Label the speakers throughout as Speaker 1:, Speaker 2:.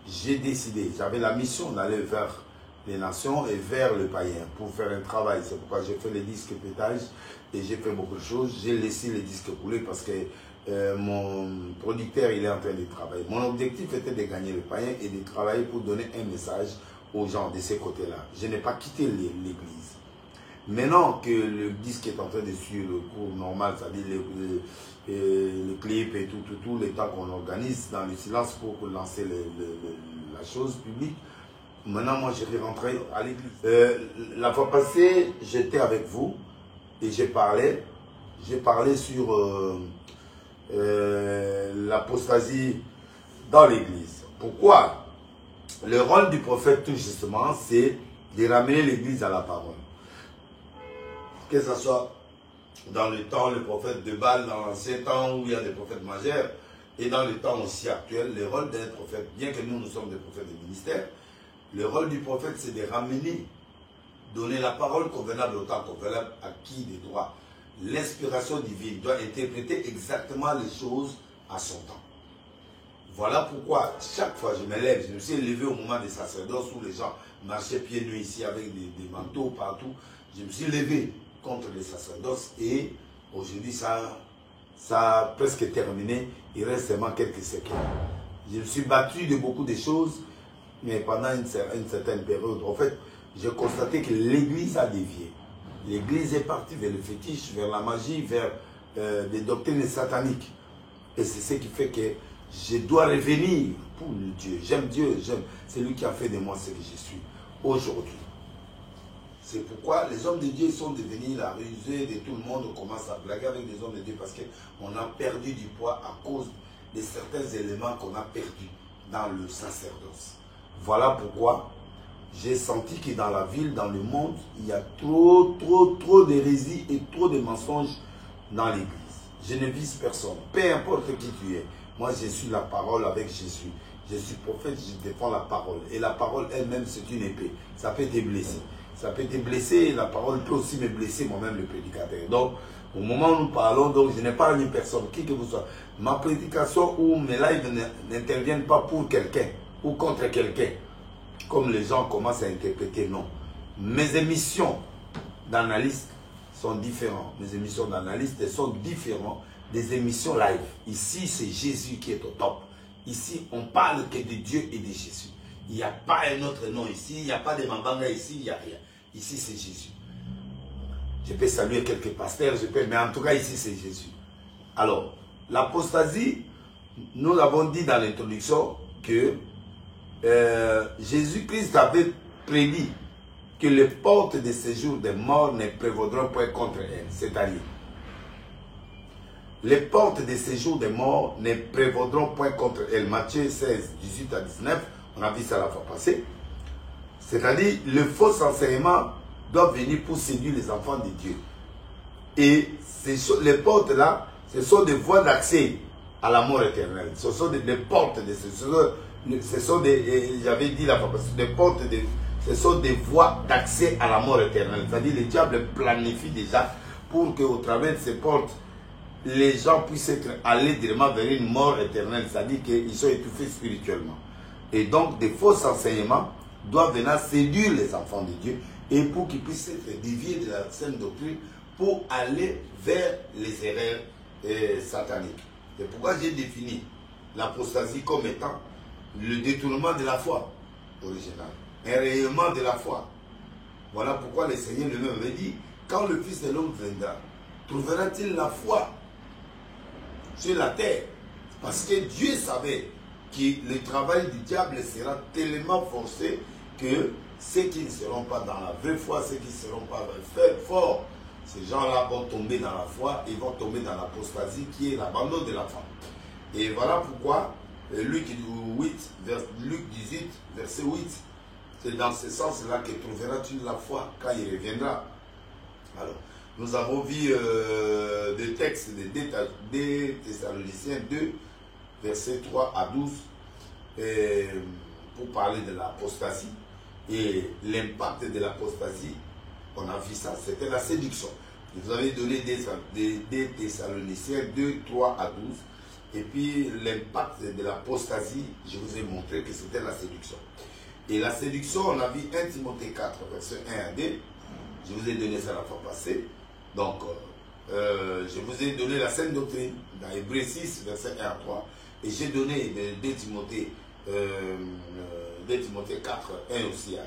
Speaker 1: j'ai décidé, j'avais la mission d'aller vers les nations et vers le païen pour faire un travail. C'est pourquoi j'ai fait les disques pétage et j'ai fait beaucoup de choses. J'ai laissé les disques couler parce que mon producteur il est en train de travailler. Mon objectif était de gagner le païen et de travailler pour donner un message aux gens de ces côtés-là. Je n'ai pas quitté l'église. Maintenant que le disque est en train de suivre le cours normal, c'est-à-dire le clip et tout le temps qu'on organise dans le silence pour lancer la chose publique, maintenant moi je vais rentrer à l'église. La fois passée, j'étais avec vous et j'ai parlé sur l'apostasie dans l'église. Pourquoi? Le rôle du prophète tout justement, c'est de ramener l'église à la parole. Que ce soit dans le temps, le prophète de Baal, dans l'ancien temps où il y a des prophètes majeurs, et dans le temps aussi actuel, le rôle d'un prophète, bien que nous sommes des prophètes de ministère, le rôle du prophète c'est de ramener, donner la parole convenable au temps convenable à qui de droit. L'inspiration divine doit interpréter exactement les choses à son temps. Voilà pourquoi chaque fois je me lève, je me suis levé au moment des sacerdoces où les gens marchaient pieds nus ici avec des manteaux partout. Je me suis levé contre les sacerdoces et aujourd'hui ça a presque terminé. Il reste seulement quelques séquelles. Je me suis battu de beaucoup de choses, mais pendant une certaine période, en fait, j'ai constaté que l'église a dévié. L'église est partie vers le fétiche, vers la magie, vers des doctrines sataniques. Et c'est ce qui fait que je dois revenir pour le Dieu. J'aime Dieu, c'est lui qui a fait de moi ce que je suis aujourd'hui. C'est pourquoi les hommes de Dieu sont devenus la rusée de tout le monde. On commence à blaguer avec les hommes de Dieu parce qu'on a perdu du poids à cause de certains éléments qu'on a perdus dans le sacerdoce. Voilà pourquoi j'ai senti que dans la ville, dans le monde, il y a trop d'hérésie et trop de mensonges dans l'église. Je ne vise personne, peu importe qui tu es. Moi, je suis la parole avec Jésus. Je suis prophète, je défends la parole. Et la parole elle-même, c'est une épée. Ça peut te blesser. Ça peut te blesser, la parole peut aussi me blesser moi-même, le prédicateur. Donc, au moment où nous parlons, donc, je n'ai pas une personne, qui que vous soyez. Ma prédication ou mes lives n'interviennent pas pour quelqu'un ou contre quelqu'un, comme les gens commencent à interpréter, non. Mes émissions d'analyste sont différentes. Mes émissions d'analyste sont différentes des émissions live. Ici, c'est Jésus qui est au top. Ici, on parle que de Dieu et de Jésus. Il n'y a pas un autre nom ici, il n'y a pas de Mambanga ici, il n'y a rien. Ici, c'est Jésus. Je peux saluer quelques pasteurs, mais en tout cas, ici, c'est Jésus. Alors, l'apostasie, nous avons dit dans l'introduction que Jésus-Christ avait prédit que les portes de séjour des morts ne prévaudront point contre elle. C'est-à-dire, les portes de séjour des morts ne prévaudront point contre elle. Matthieu 16, 18 à 19, on a vu ça la fois passée. C'est-à-dire, le faux enseignement doit venir pour séduire les enfants de Dieu. Et les portes-là, ce sont des voies d'accès à la mort éternelle. Ce sont des portes, j'avais dit la fois passée, ce sont des voies d'accès à la mort éternelle. C'est-à-dire, le diable planifie déjà pour qu'au travers de ces portes, les gens puissent être allègrement vers une mort éternelle. C'est-à-dire qu'ils sont étouffés spirituellement. Et donc, des faux enseignements doivent venir séduire les enfants de Dieu et pour qu'ils puissent être déviés de la saine doctrine pour aller vers les erreurs sataniques. C'est pourquoi j'ai défini l'apostasie comme étant le détournement de la foi originale, un rayonnement de la foi. Voilà pourquoi le Seigneur lui-même avait dit, quand le Fils de l'homme viendra, trouvera-t-il la foi sur la terre? Parce que Dieu savait que le travail du diable sera tellement forcé que ceux qui ne seront pas dans la vraie foi, ceux qui ne seront pas forts, ces gens-là vont tomber dans la foi et vont tomber dans l'apostasie qui est l'abandon de la foi. Et voilà pourquoi Luc 18, verset 8, c'est dans ce sens-là que trouveras-tu la foi quand il reviendra. Alors, nous avons vu des textes de Thessaloniciens 2, versets 3 à 12, pour parler de l'apostasie. Et l'impact de l'apostasie, on a vu ça, c'était la séduction. Je vous avais donné des Thessaloniciens 2, 3 à 12. Et puis l'impact de l'apostasie, je vous ai montré que c'était la séduction. Et la séduction, on a vu 1 Timothée 4, verset 1 à 2. Je vous ai donné ça la fois passée. Donc, je vous ai donné la saine doctrine dans Hébreux 6, verset 1 à 3. Et j'ai donné 2 Timothée 4, 1 aussi à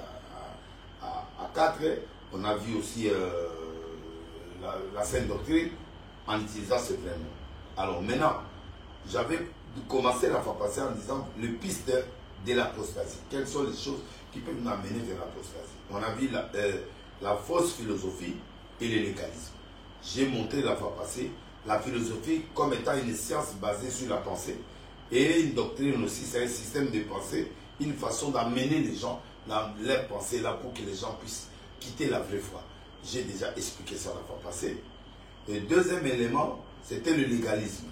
Speaker 1: 4. On a vu aussi la saine doctrine en utilisant ce vrai mot. Alors maintenant, j'avais commencé la fois passée en disant le piste de l'apostasie. Quelles sont les choses qui peuvent nous amener vers l'apostasie? On a vu la fausse philosophie et le légalisme. J'ai montré la fois passée la philosophie comme étant une science basée sur la pensée et une doctrine aussi, c'est un système de pensée, une façon d'amener les gens dans leur pensée là pour que les gens puissent quitter la vraie foi. J'ai déjà expliqué ça la fois passée. Le deuxième élément, c'était le légalisme.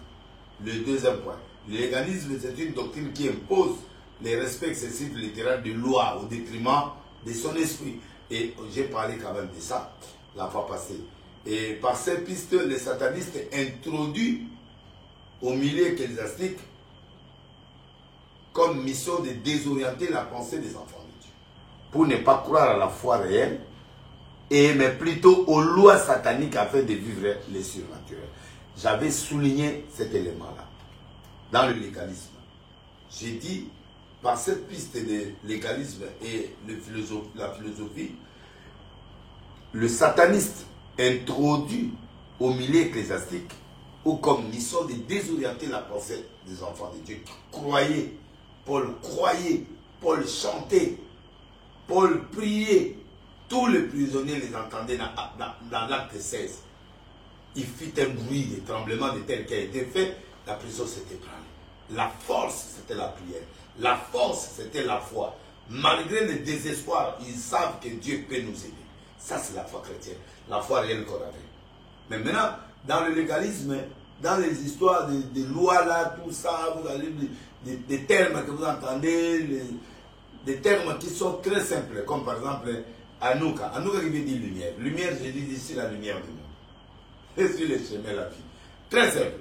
Speaker 1: Le deuxième point. Le légalisme, c'est une doctrine qui impose les respects excessifs littéraires de loi au détriment de son esprit. Et j'ai parlé quand même de ça la fois passée. Et par cette piste, les satanistes introduisent au milieu ecclésiastique comme mission de désorienter la pensée des enfants de Dieu. Pour ne pas croire à la foi réelle, mais plutôt aux lois sataniques afin de vivre les surnaturels. J'avais souligné cet élément-là dans le légalisme. J'ai dit, par cette piste de légalisme et la philosophie, le sataniste introduit au milieu ecclésiastique ou comme mission de désorienter la pensée des enfants de Dieu. Croyez, Paul croyait, Paul chantait, Paul priait. Tous les prisonniers les entendaient dans l'acte 16. Il fit un bruit de tremblement de terre qui a été fait, la prison s'est ébranlée. La force, c'était la prière. La force, c'était la foi. Malgré le désespoir, ils savent que Dieu peut nous aider. Ça, c'est la foi chrétienne, la foi réelle qu'on avait. Mais maintenant, dans le légalisme, dans les histoires de lois là, tout ça, vous avez des termes que vous entendez, des termes qui sont très simples, comme par exemple Anouka. Anouka qui veut dire lumière. Lumière, je dis ici la lumière du monde. Et sur les chemins la vie. Très simple.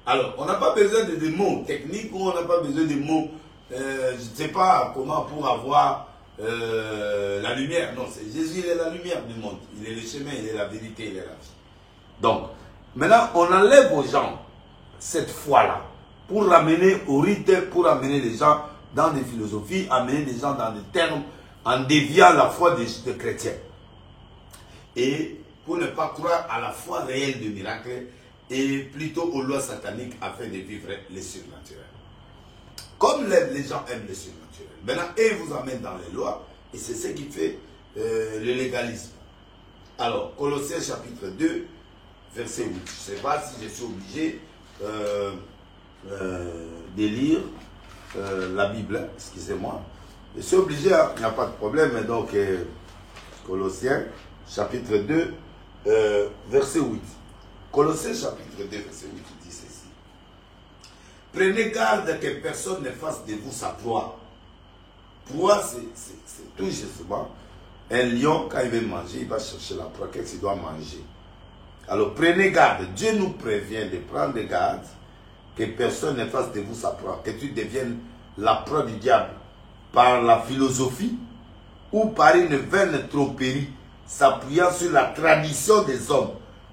Speaker 1: Alors, on n'a pas besoin de mots techniques ou on n'a pas besoin de mots, je ne sais pas comment pour avoir la lumière. Non, c'est Jésus, il est la lumière du monde. Il est le chemin, il est la vérité, il est la vie. Donc, maintenant, on enlève aux gens cette foi-là pour l'amener au rite, pour amener les gens dans des philosophies, amener les gens dans des termes, en déviant la foi des chrétiens. Et pour ne pas croire à la foi réelle du miracle, et plutôt aux lois sataniques afin de vivre les surnaturels. Comme les gens aiment les surnaturels, maintenant, ils vous amènent dans les lois, et c'est ce qui fait le légalisme. Alors, Colossiens chapitre 2, verset 8. Je ne sais pas si je suis obligé de lire la Bible, excusez-moi. Je suis obligé, hein, il n'y a pas de problème. Donc, Colossiens chapitre 2, verset 8. Colossiens chapitre 2, verset 8, il dit ceci. Prenez garde que personne ne fasse de vous sa proie. Proie, c'est tout justement un lion, quand il veut manger, il va chercher la proie, qu'est-ce qu'il doit manger. Alors prenez garde, Dieu nous prévient de prendre garde que personne ne fasse de vous sa proie, que tu deviennes la proie du diable par la philosophie ou par une vaine tromperie, s'appuyant sur la tradition des hommes,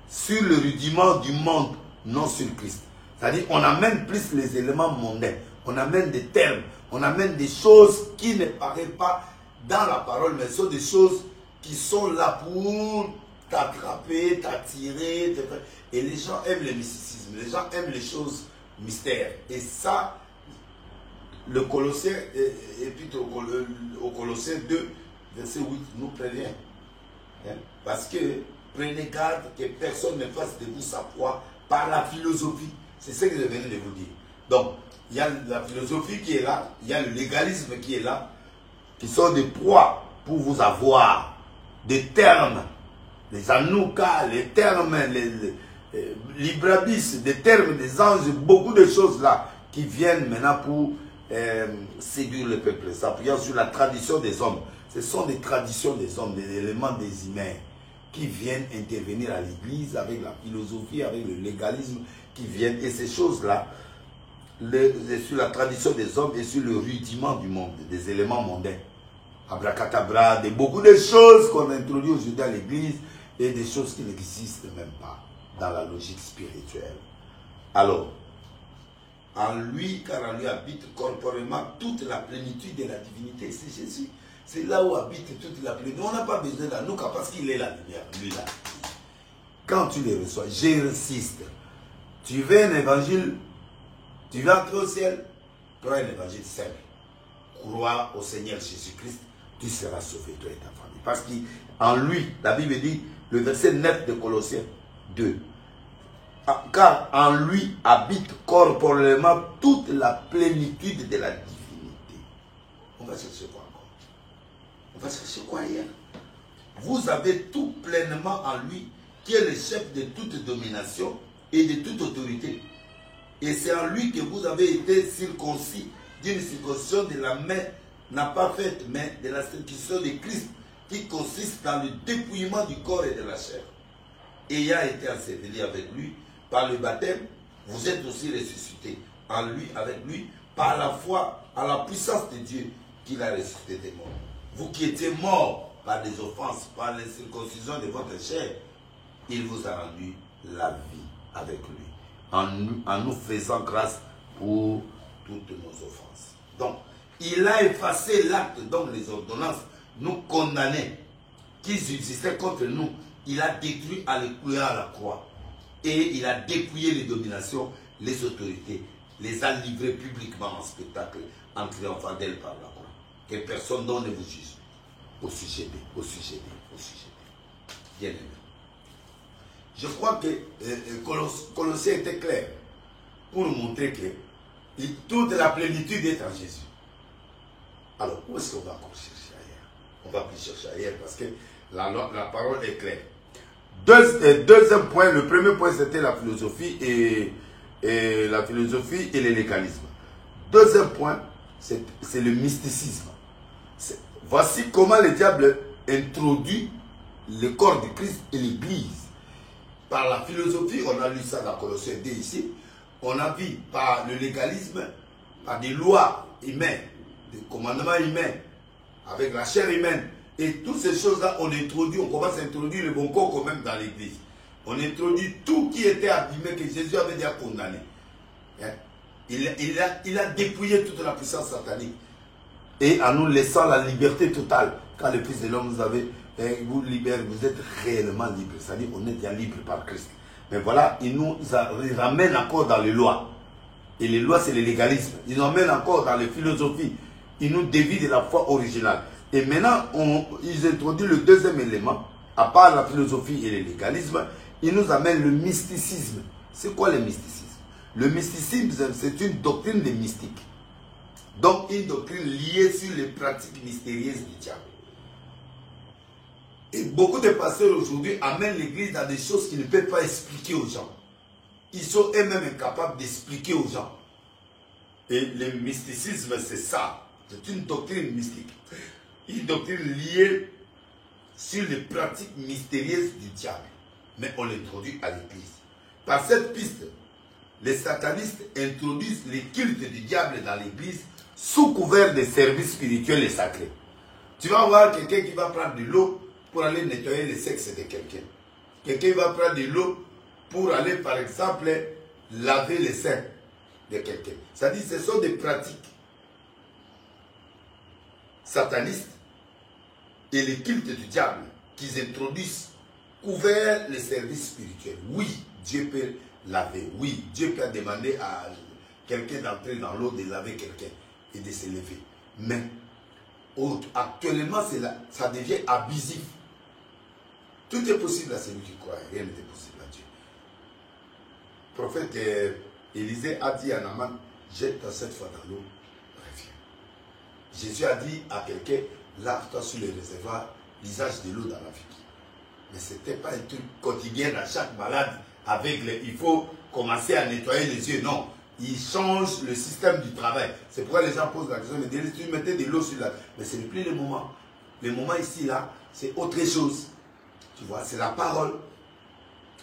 Speaker 1: sur le rudiment du monde, non sur Christ. C'est-à-dire on amène plus les éléments mondains, on amène des termes, on amène des choses qui ne paraissent pas dans la parole, mais sont des choses qui sont là pour t'attraper, t'attirer. Et les gens aiment le mysticisme, les gens aiment les choses mystères. Et ça, le Colossien, épître au Colossiens 2, verset 8, nous prévient. Hein? Parce que prenez garde que personne ne fasse de vous sa proie par la philosophie. C'est ce que je venais de vous dire. Donc, il y a la philosophie qui est là, il y a le légalisme qui est là, qui sont des proies pour vous avoir, des termes, les anoukas, les termes, les librabis, des termes, des anges, beaucoup de choses là qui viennent maintenant pour séduire le peuple, s'appuyant sur la tradition des hommes. Ce sont des traditions des hommes, des éléments des humains qui viennent intervenir à l'église avec la philosophie, avec le légalisme qui viennent. Et ces choses-là, sur la tradition des hommes et sur le rudiment du monde, des éléments mondains. Abracadabra, beaucoup de choses qu'on introduit aujourd'hui dans l'église et des choses qui n'existent même pas dans la logique spirituelle. Alors, en lui, car en lui habite corporellement toute la plénitude de la divinité. C'est Jésus. C'est là où habite toute la plénitude. On n'a pas besoin de nous parce qu'il est la lumière, lui là. Quand tu les reçois, j'insiste. Tu veux un évangile, tu veux entrer au ciel, prends un évangile simple. Crois au Seigneur Jésus-Christ, tu seras sauvé, toi et ta famille. Parce qu'en lui, la Bible dit, le verset 9 de Colossiens 2, car en lui habite corporellement toute la plénitude de la divinité. On va chercher quoi encore? On va chercher quoi hier? Vous avez tout pleinement en lui, qui est le chef de toute domination et de toute autorité. Et c'est en lui que vous avez été circoncis d'une circoncision de la main, n'a pas faite, mais de la circoncision de Christ, qui consiste dans le dépouillement du corps et de la chair. Ayant été enseveli avec lui, par le baptême, vous êtes aussi ressuscités en lui, avec lui, par la foi, à la puissance de Dieu qui l'a ressuscité des morts. Vous qui étiez morts par des offenses, par la circoncision de votre chair, il vous a rendu la vie avec lui, en nous faisant grâce pour toutes nos offenses. Donc, il a effacé l'acte dont les ordonnances nous condamnaient, qui existaient contre nous. Il a détruit à l'écouler à la croix. Et il a dépouillé les dominations, les autorités, les a livrées publiquement en spectacle, en triomphant d'elles par la croix. Que personne ne vous juge. Au sujet d'eux, au sujet d'eux, au sujet d'eux. Bien aimé. Je crois que Colossiens était clair pour nous montrer que toute la plénitude est en Jésus. Alors, où est-ce qu'on va encore chercher ailleurs? On ne va plus chercher ailleurs parce que la parole est claire. Deuxième point, le premier point c'était la philosophie et le légalisme. Deuxième point, c'est le mysticisme. Voici comment le diable introduit le corps du Christ et l'Église. Par la philosophie, on a lu ça dans Colossiens 2 ici, on a vu par le légalisme, par des lois humaines, des commandements humains, avec la chair humaine. Et toutes ces choses-là, on commence à introduire le bon corps quand même dans l'église. On introduit tout qui était abîmé, que Jésus avait déjà condamné. Hein? Il a dépouillé toute la puissance satanique. Et en nous laissant la liberté totale. Quand le Fils de l'homme vous libère, vous êtes réellement libre. C'est-à-dire qu'on est bien libre par Christ. Mais voilà, il nous ramène encore dans les lois. Et les lois, c'est le légalisme. Il nous ramène encore dans les philosophies. Il nous dévie de la foi originale. Et maintenant, ils introduisent le deuxième élément, à part la philosophie et le légalisme, ils nous amènent le mysticisme. C'est quoi le mysticisme? Le mysticisme, c'est une doctrine des mystiques. Donc, une doctrine liée sur les pratiques mystérieuses du diable. Et beaucoup de pasteurs aujourd'hui amènent l'église dans des choses qu'ils ne peuvent pas expliquer aux gens. Ils sont eux-mêmes incapables d'expliquer aux gens. Et le mysticisme, c'est ça. C'est une doctrine mystique. Une doctrine liée sur les pratiques mystérieuses du diable. Mais on l'introduit à l'église. Par cette piste, les satanistes introduisent les cultes du diable dans l'église sous couvert des services spirituels et sacrés. Tu vas voir quelqu'un qui va prendre de l'eau pour aller nettoyer le sexe de quelqu'un. Quelqu'un va prendre de l'eau pour aller, par exemple, laver les seins de quelqu'un. C'est-à-dire que ce sont des pratiques satanistes et les cultes du diable qu'ils introduisent couverts les services spirituels. Oui, Dieu peut laver. Oui, Dieu peut demander à quelqu'un d'entrer dans l'eau, de laver quelqu'un et de se lever. Mais actuellement, ça devient abusif. Tout est possible à celui qui croit. Rien n'est possible à Dieu. Le prophète Élisée a dit à Naaman, jette-toi cette fois dans l'eau, reviens. Jésus a dit à quelqu'un, lave-toi sur les réservoirs, l'usage de l'eau dans la vie. Mais ce n'était pas un truc quotidien à chaque malade aveugle. Il faut commencer à nettoyer les yeux. Non, il change le système du travail. C'est pourquoi les gens posent la question, mais tu mettais de l'eau sur la... Mais ce n'est plus le moment. Le moment ici, là, c'est autre chose. Tu vois, c'est la parole.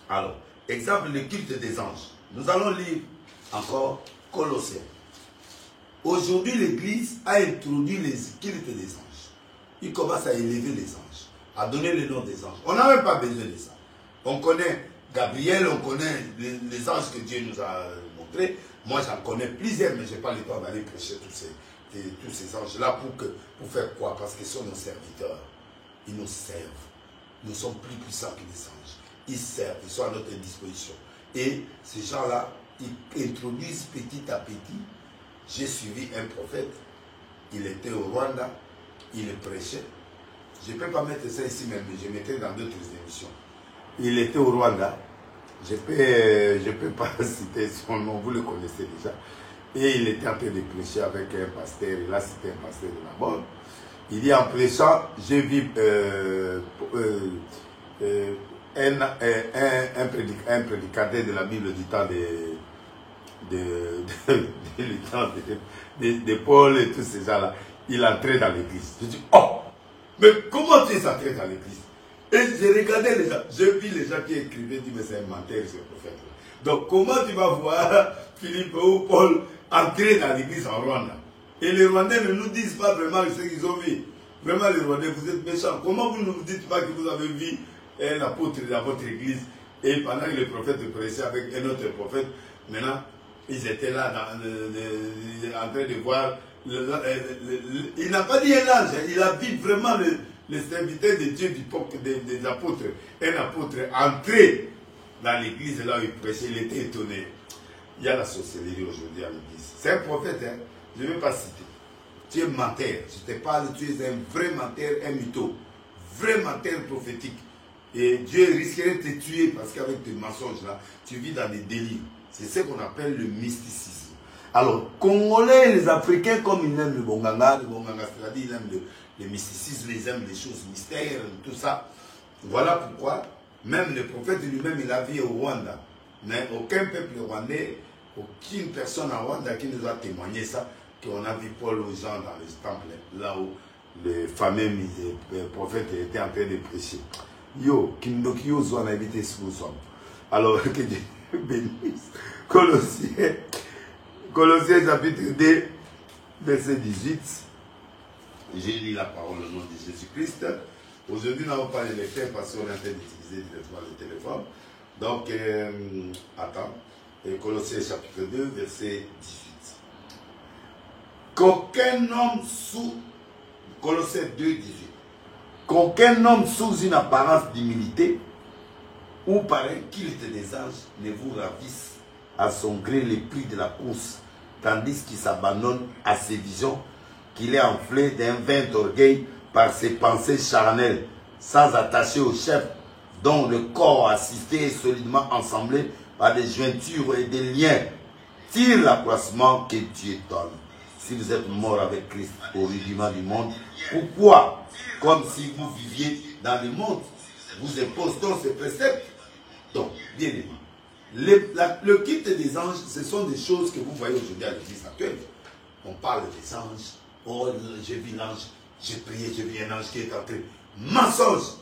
Speaker 1: Alors, exemple, le culte des anges. Nous allons lire encore Colossiens. Aujourd'hui, l'Église a introduit les cultes des anges. Il commence à élever les anges, à donner le nom des anges. On n'a même pas besoin de ça. On connaît Gabriel, on connaît les anges que Dieu nous a montrés. Moi, j'en connais plusieurs, mais je n'ai pas le temps d'aller prêcher tous ces anges-là pour faire quoi? Parce qu'ils sont nos serviteurs. Ils nous servent. Nous sommes plus puissants que les anges. Ils servent, ils sont à notre disposition. Et ces gens-là, ils introduisent petit à petit. J'ai suivi un prophète, il était au Rwanda, il prêchait. Je ne peux pas mettre ça ici même, mais je mettrai dans d'autres émissions. Il était au Rwanda, je peux pas citer son nom, vous le connaissez déjà. Et il était en train de prêcher avec un pasteur, et là c'était un pasteur de la bonne. Il dit en prêchant, j'ai vu un prédicateur de la Bible du temps de Paul et tous ces gens-là, il entrait dans l'église. Je dis, oh, mais comment tu es entré dans l'église? Et j'ai regardé les gens, j'ai vu les gens qui écrivaient, dit, mais c'est un menteur, ce prophète. Donc, comment tu vas voir Philippe ou Paul entrer dans l'église en Rwanda? Et les Rwandais ne nous disent pas vraiment ce qu'ils ont vu. Vraiment, les Rwandais, vous êtes méchants. Comment vous ne nous dites pas que vous avez vu un apôtre dans votre église et pendant que le prophète prêchait avec un autre prophète, maintenant, ils étaient là en train de voir. Il n'a pas dit un ange, il a vu vraiment le serviteur de Dieu des apôtres. Un apôtre entré dans l'église là où il prêchait, il était étonné. Il y a la sorcellerie aujourd'hui à l'église. C'est un prophète, hein? Je ne vais pas citer. Tu es menteur, je te parle, tu es un vrai menteur, un mytho. Vrai menteur prophétique. Et Dieu risquerait de te tuer parce qu'avec tes mensonges là, tu vis dans des délires. C'est ce qu'on appelle le mysticisme. Alors, Congolais, les Africains, comme ils aiment le Bonganga, c'est-à-dire ils aiment le mysticisme, ils aiment les choses mystères, tout ça. Voilà pourquoi, même le prophète lui-même, il a vu au Rwanda. Mais aucun peuple rwandais, aucune personne en Rwanda qui nous a témoigné ça, qu'on a vu Paul aux gens dans le temple, là où le fameux prophète était en train de prêcher. Yo, Kindoki Ozo en a évité ce que nous sommes. Alors, que Dieu bénisse. Colossiens chapitre 2, verset 18. J'ai lu la parole au nom de Jésus-Christ. Aujourd'hui, nous n'avons pas les lecteurs parce qu'on est en train d'utiliser directement le téléphone. Donc, attends. Colossiens chapitre 2, verset 18. Qu'aucun homme sous... Colossiens 2, 18. Qu'aucun homme sous une apparence d'humilité ou par un culte des anges ne vous ravisse à son gré les prix de la course, tandis qu'il s'abandonne à ses visions, qu'il est enflé d'un vain orgueil par ses pensées charnelles, sans attacher au chef, dont le corps assisté est solidement ensemblé par des jointures et des liens, tire l'accroissement que Dieu donne. Si vous êtes mort avec Christ au rudiment du monde, pourquoi, comme si vous viviez dans le monde, vous impose-t-on ces préceptes? Donc, bien aimé, le culte des anges, ce sont des choses que vous voyez aujourd'hui à l'église actuelle. On parle des anges. Oh, j'ai vu l'ange, j'ai prié, j'ai vu un ange qui est entré. Mensonge!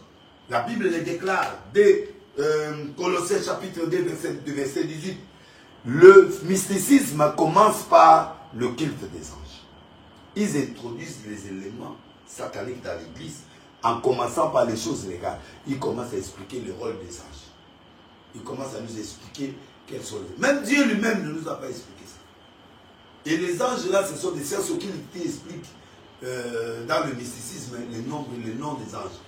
Speaker 1: La Bible le déclare dès Colossiens chapitre 2, verset 18. Le mysticisme commence par le culte des anges. Ils introduisent les éléments sataniques dans l'église en commençant par les choses légales. Ils commencent à expliquer le rôle des anges. Il commence à nous expliquer quels sont les... Même Dieu lui-même ne nous a pas expliqué ça. Et les anges là, ce sont des sciences qui expliquent dans le mysticisme les noms des anges.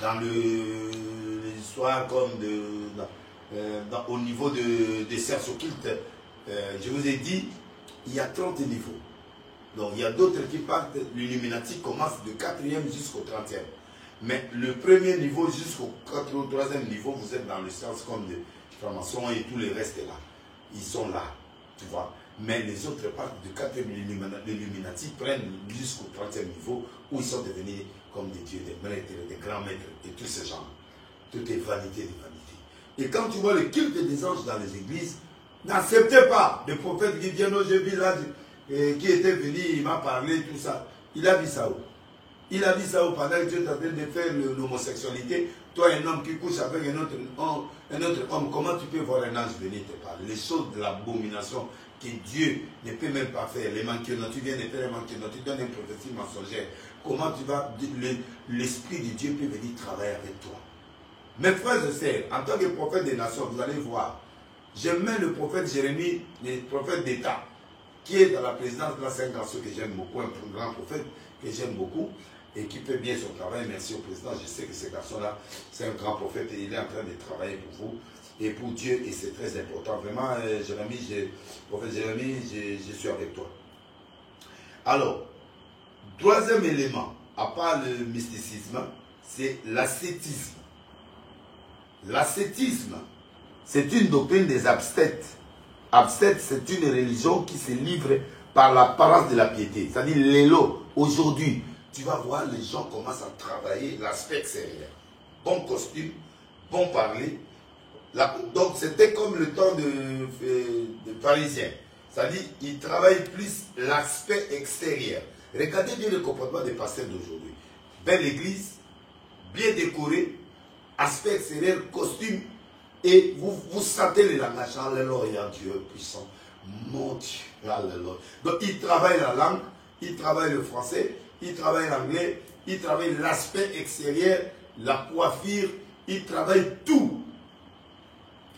Speaker 1: Dans l'histoire comme au niveau des sciences occultes, je vous ai dit, il y a 30 niveaux. Donc il y a d'autres qui partent, l'Illuminati commence du 4e jusqu'au 30e. Mais le premier niveau jusqu'au 3e niveau, vous êtes dans les sciences comme les francs-maçons et tous les restes là. Ils sont là, tu vois. Mais les autres partent du 4e, l'Illuminati prennent jusqu'au 30e niveau où ils sont devenus comme des dieux, des maîtres, des grands maîtres et tous ces gens. Tout est vanité de vanité. Et quand tu vois le culte des anges dans les églises, n'acceptez pas le prophète qui vient, j'ai vu là, qui était venu, il m'a parlé, tout ça. Il a vu ça où? Il a vu ça où pendant que Dieu est en train de faire l'homosexualité, toi un homme qui couche avec un autre homme, comment tu peux voir un ange venir te parler? Les choses de l'abomination que Dieu ne peut même pas faire. Les manquements, tu viens de faire un manquement, tu donnes une prophétie mensongère. Comment tu vas, l'Esprit de Dieu peut venir travailler avec toi. Mes frères et sœurs, en tant que prophète des nations, vous allez voir, j'aime le prophète Jérémie, le prophète d'État, qui est dans la présidence. Là, c'est un garçon que j'aime beaucoup, un grand prophète que j'aime beaucoup et qui fait bien son travail. Merci au président. Je sais que ce garçon-là, c'est un grand prophète et il est en train de travailler pour vous et pour Dieu, et c'est très important. Vraiment, Jérémie, prophète Jérémie, je suis avec toi. Alors, troisième élément, à part le mysticisme, c'est l'ascétisme. L'ascétisme, c'est une doctrine des absthètes. Absthète, c'est une religion qui se livre par l'apparence de la piété. C'est-à-dire l'élo. Aujourd'hui, tu vas voir, les gens commencent à travailler l'aspect extérieur. Bon costume, bon parler. Donc c'était comme le temps de Parisiens. C'est-à-dire qu'ils travaillent plus l'aspect extérieur. Regardez bien le comportement des pasteurs d'aujourd'hui. Belle église, bien décorée, aspect extérieur, costume, et vous sentez le langage. Alléluia, Dieu puissant. Mon Dieu, alléluia. Donc ils travaillent la langue, ils travaillent le français, ils travaillent l'anglais, ils travaillent l'aspect extérieur, la coiffure, ils travaillent tout.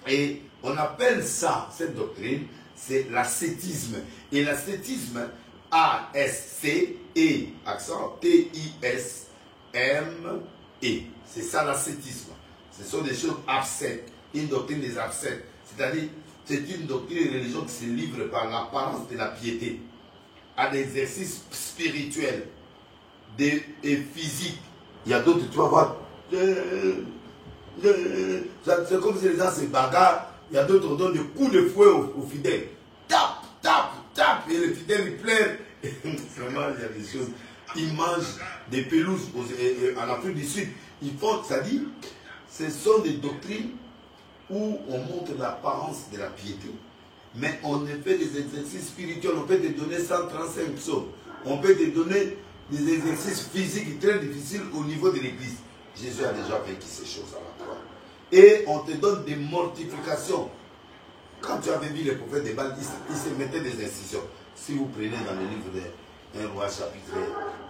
Speaker 1: Et on appelle ça, cette doctrine, c'est l'ascétisme. Et l'ascétisme, A-S-C-E, accent T-I-S-M-E. C'est ça l'ascétisme. Ce sont des choses absètes, une doctrine des absètes. C'est-à-dire, c'est une doctrine de religion qui se livre par l'apparence de la piété, à des exercices spirituels et physiques. Il y a d'autres, tu vas voir, c'est comme si les gens se bagarrent. Il y a d'autres qui donnent des coups de fouet aux fidèles. Tape, tape, tape, et les fidèles ils pleurent. Vraiment, il y a des choses. Ils mangent des pelouses en Afrique du Sud. Ils font, c'est-à-dire, ce sont des doctrines où on montre l'apparence de la piété, mais on fait des exercices spirituels. On peut te donner 135 psaumes. On peut te donner des exercices physiques très difficiles au niveau de l'église. Jésus a déjà vécu ces choses à la croix. Et on te donne des mortifications. Quand tu avais vu les prophètes de Baal, ils se mettaient des incisions. Si vous prenez dans le livre de 1 roi chapitre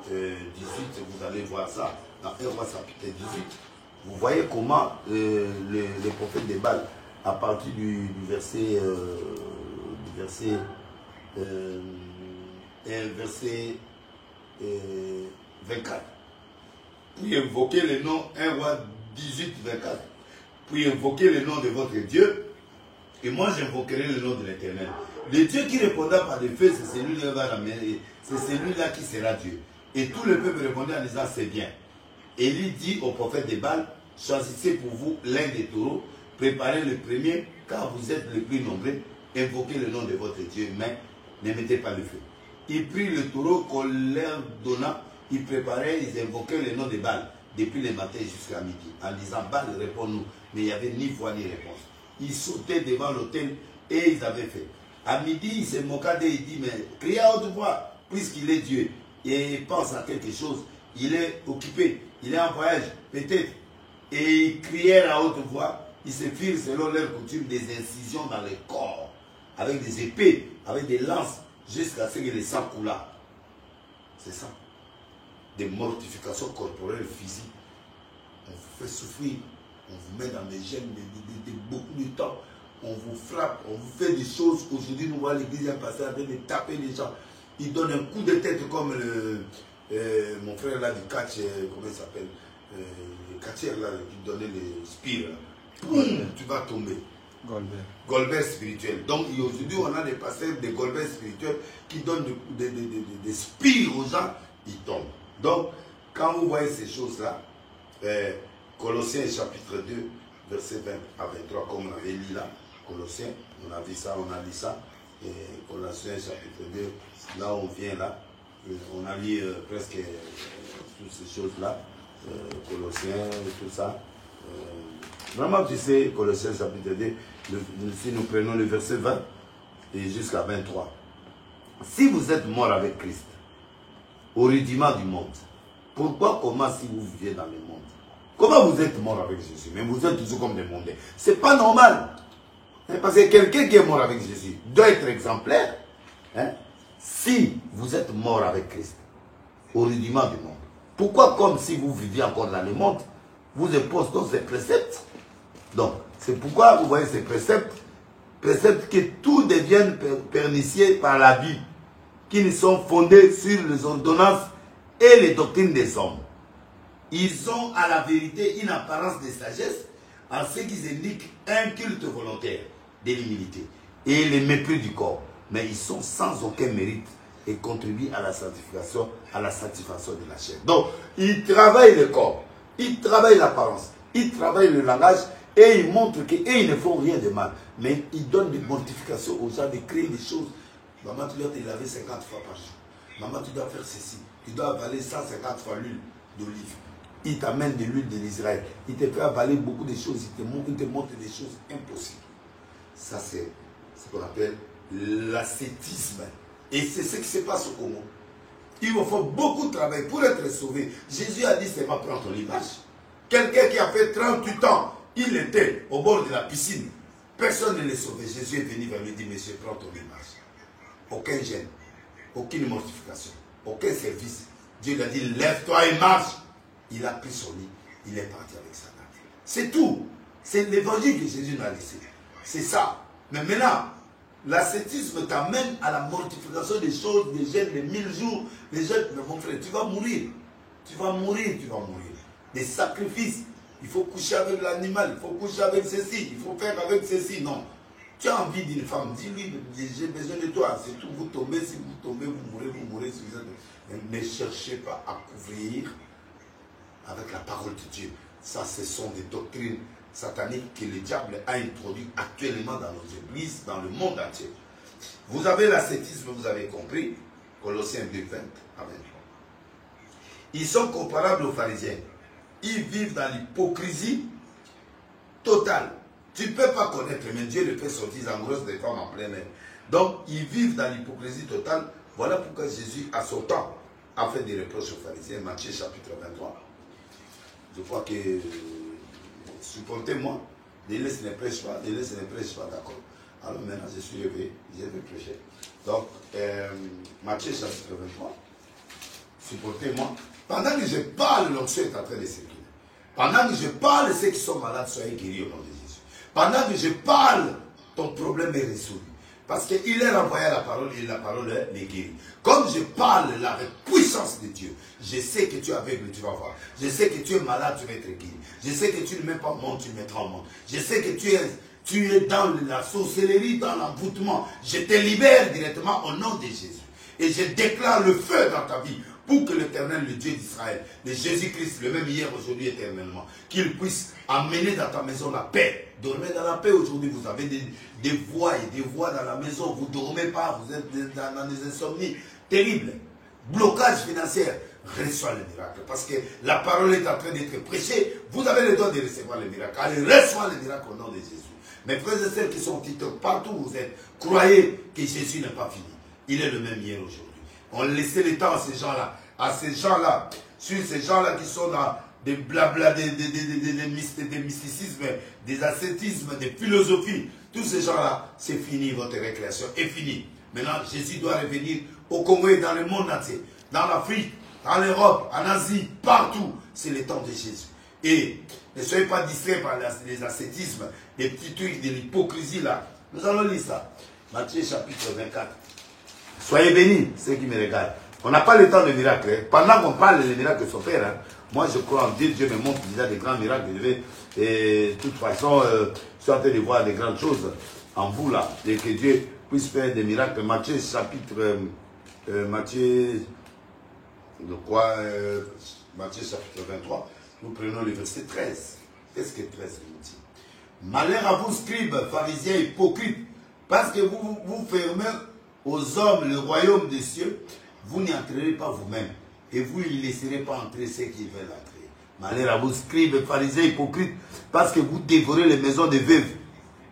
Speaker 1: 18, vous allez voir ça. Dans 1 roi chapitre 18, vous voyez comment les prophètes de Baal, à partir du verset 24, puis invoquer le nom, 1 roi 18, 24, puis invoquer le nom de votre Dieu, et moi j'invoquerai le nom de l'Éternel. Le Dieu qui répondra par des feux, c'est celui-là qui sera Dieu. Et tout le peuple répondait en disant c'est bien. Élie dit au prophète de Baal, choisissez pour vous l'un des taureaux, préparez le premier, car vous êtes le plus nombreux, invoquez le nom de votre Dieu, mais ne mettez pas le feu. Ils prirent le taureau qu'on leur donna, ils préparaient, ils invoquaient le nom de Baal, depuis le matin jusqu'à midi, en disant Baal, réponds-nous. Mais il n'y avait ni voix ni réponse. Ils sautaient devant l'autel et ils avaient fait. À midi, il se moqua d'eux, il dit, mais criez à haute voix, puisqu'il est Dieu, et il pense à quelque chose, il est occupé, il est en voyage, peut-être. Et ils crièrent à haute voix, ils se firent selon leur coutume des incisions dans le corps, avec des épées, avec des lances, jusqu'à ce que le sang coula. C'est ça. Des mortifications corporelles, physiques. On vous fait souffrir, on vous met dans des gènes de beaucoup de temps. On vous frappe, on vous fait des choses. Aujourd'hui, nous voyons l'église passer avec de taper les gens. Il donne un coup de tête comme mon frère là du catch, comment il s'appelle, le catcher là, qui donnait les spires. Tu vas tomber. Golbert spirituel. Donc aujourd'hui, on a des pasteurs de Golbert spirituel qui donnent des spires aux gens, ils tombent. Donc, quand vous voyez ces choses-là, Colossiens chapitre 2, verset 20 à 23, comme on avait lu là, Colossiens, on a vu ça, on a lu ça, et Colossiens chapitre 2, là on vient là, on a lu presque toutes ces choses-là, Colossiens, tout ça. Vraiment, tu sais, Colossiens chapitre 2, si nous prenons le verset 20 et jusqu'à 23. Si vous êtes mort avec Christ, au rudiment du monde, pourquoi, comment si vous vivez dans le monde? Comment vous êtes mort avec Jésus, mais vous êtes toujours comme des mondains? C'est pas normal. Parce que quelqu'un qui est mort avec Jésus doit être exemplaire. Hein? Si vous êtes mort avec Christ, au rudiment du monde, pourquoi, comme si vous viviez encore dans le monde, vous imposez ces préceptes? Donc, c'est pourquoi vous voyez ces préceptes que tout devienne pernicieux par la vie, qui ne sont fondés sur les ordonnances et les doctrines des hommes. Ils ont à la vérité une apparence de sagesse en ce qu'ils indiquent un culte volontaire de l'humilité et le mépris du corps. Mais ils sont sans aucun mérite et contribuent à la sanctification de la chair. Donc, ils travaillent le corps, ils travaillent l'apparence, ils travaillent le langage et ils montrent qu'ils ne font rien de mal. Mais ils donnent des mortifications aux gens de créer des choses. Maman, tu dois te laver 50 fois par jour. Maman, tu dois faire ceci. Tu dois avaler 150 fois l'huile d'olive. Il t'amène de l'huile de l'Israël. Il te fait avaler beaucoup de choses. Il te montre des choses impossibles. Ça, c'est ce qu'on appelle l'ascétisme. Et c'est ce qui se passe au Congo. Il vous faut beaucoup de travail pour être sauvé. Jésus a dit, c'est pas prendre ton image. Quelqu'un qui a fait 38 ans, il était au bord de la piscine. Personne ne l'a sauvé. Jésus est venu vers lui et dit, monsieur, prends ton image. Aucun gêne, aucune mortification, aucun service. Dieu lui a dit, lève-toi et marche. Il a pris son lit, il est parti avec sa tante. C'est tout. C'est l'évangile que Jésus nous a laissé. C'est ça. Mais maintenant, l'ascétisme t'amène à la mortification des choses, des gènes, des 1000 jours. Les jeunes, mais mon frère, tu vas mourir. Tu vas mourir, tu vas mourir. Des sacrifices. Il faut coucher avec l'animal, il faut coucher avec ceci, il faut faire avec ceci. Non. Tu as envie d'une femme, dis-lui, j'ai besoin de toi. C'est tout, vous tombez, si vous tombez, vous mourrez. Si vous êtes... Mais ne cherchez pas à couvrir avec la parole de Dieu. Ça, ce sont des doctrines sataniques que le diable a introduites actuellement dans nos églises, dans le monde entier. Vous avez l'ascétisme, vous avez compris, Colossiens 2, 20 à 23. Ils sont comparables aux pharisiens. Ils vivent dans l'hypocrisie totale. Tu ne peux pas connaître, mais Dieu le fait sortir en grosse des femmes en plein air. Donc, ils vivent dans l'hypocrisie totale. Voilà pourquoi Jésus, à son temps, a fait des reproches aux pharisiens. Matthieu chapitre 23. Je crois que, supportez-moi, Délice ne prêche pas, d'accord. Alors maintenant, je suis levé, je vais prêcher. Donc, Matthieu chapitre 23. Supportez-moi. Pendant que je parle, l'onction est en train de circuler. Pendant que je parle, ceux qui sont malades soient guéris au nom de Jésus. Pendant que je parle, ton problème est résolu. Parce qu'il est renvoyé à la parole et la parole est guérie. Comme je parle là avec puissance de Dieu, je sais que tu es aveugle, tu vas voir. Je sais que tu es malade, tu vas être guéri. Je sais que tu ne mets pas au monde, tu le mettras au monde. Je sais que tu es dans la sorcellerie, dans l'envoûtement. Je te libère directement au nom de Jésus. Et je déclare le feu dans ta vie pour que l'Éternel, le Dieu d'Israël, le Jésus-Christ, le même hier, aujourd'hui, éternellement, qu'il puisse amener dans ta maison la paix. Dormez dans la paix aujourd'hui. Vous avez des voix et des voix dans la maison. Vous ne dormez pas. Vous êtes dans des insomnies terribles. Blocage financier. Reçois le miracle. Parce que la parole est en train d'être prêchée. Vous avez le droit de recevoir le miracle. Allez, reçois le miracle au nom de Jésus. Mes frères et sœurs qui sont TikTok, partout où vous êtes, croyez que Jésus n'est pas fini. Il est le même hier aujourd'hui. On laissait le temps à ces gens-là, sur ces gens-là qui sont dans des blabla, des mysticismes, des ascétismes, des philosophies. Tous ces gens-là, c'est fini, votre récréation est finie. Maintenant, Jésus doit revenir au Congo et dans le monde entier, dans l'Afrique, en Europe, en Asie, partout. C'est le temps de Jésus. Et ne soyez pas distraits par les ascétismes, des petits trucs, de l'hypocrisie là. Nous allons lire ça. Matthieu chapitre 24. Soyez bénis, ceux qui me regardent. On n'a pas le temps de miracles. Hein. Pendant qu'on parle des miracles sont faits, hein, moi je crois en Dieu, Dieu me montre déjà des grands miracles. Et de toute façon, je suis en train de voir des grandes choses en vous là. Et que Dieu puisse faire des miracles. Matthieu chapitre, Matthieu 23, nous prenons le verset 13. Qu'est-ce que 13 nous dit? Malheur à vous, scribes, pharisiens, hypocrites, parce que vous fermez aux hommes le royaume des cieux, vous n'y entrerez pas vous-même, et vous ne laisserez pas entrer ceux qui veulent entrer. Malheur à vous, scribes, pharisiens, hypocrites, parce que vous dévorez les maisons des veuves,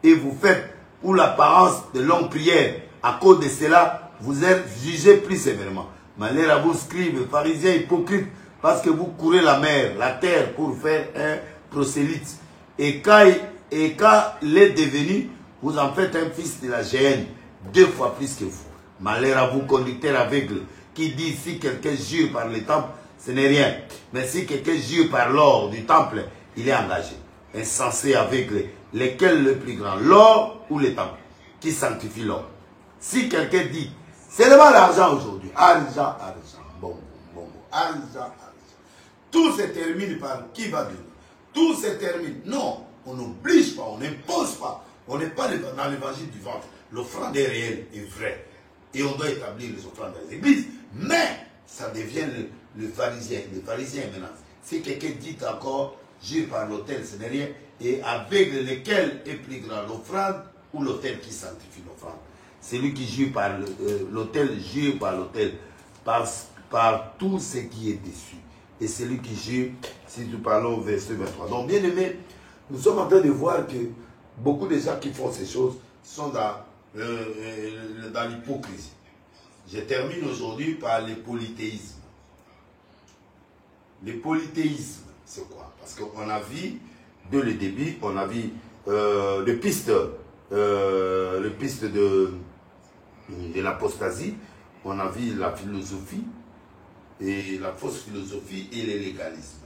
Speaker 1: et vous faites pour l'apparence de longues prières. À cause de cela, vous êtes jugés plus sévèrement. Malheur à vous, scribes, pharisiens, hypocrites, parce que vous courez la mer, la terre, pour faire un prosélyte. Et quand il est devenu, Vous en faites un fils de la géhenne 2 fois plus que vous. Malheur à vous, conducteurs aveugles, qui dit si quelqu'un jure par le temple, ce n'est rien. Mais si quelqu'un jure par l'or du temple, il est engagé. Insensé, aveugle, lequel le plus grand, l'or ou le temple, qui sanctifie l'or. Si quelqu'un dit, c'est seulement l'argent aujourd'hui, argent, bon, argent. Tout se termine par qui va venir. Tout se termine. Non, on n'oblige pas, on n'impose pas. On n'est pas dans l'évangile du ventre. L'offrande est réelle et vraie. Et on doit établir les offrandes dans les églises. Mais ça devient le pharisien. Le pharisien maintenant. Si quelqu'un dit encore, jure par l'autel, ce n'est rien. Et avec lequel est plus grand, l'offrande ou l'autel qui sanctifie l'offrande. Celui qui jure par l'autel, jure par l'autel, par tout ce qui est dessus. Et celui qui jure, si nous parlons au verset 23. Donc, bien aimé, nous sommes en train de voir que beaucoup de gens qui font ces choses sont dans l'hypocrisie. Je termine aujourd'hui par le polythéisme. Le polythéisme, c'est quoi? Parce qu'on a vu, dès le début, on a vu le piste de l'apostasie, on a vu la philosophie, et la fausse philosophie et le légalisme.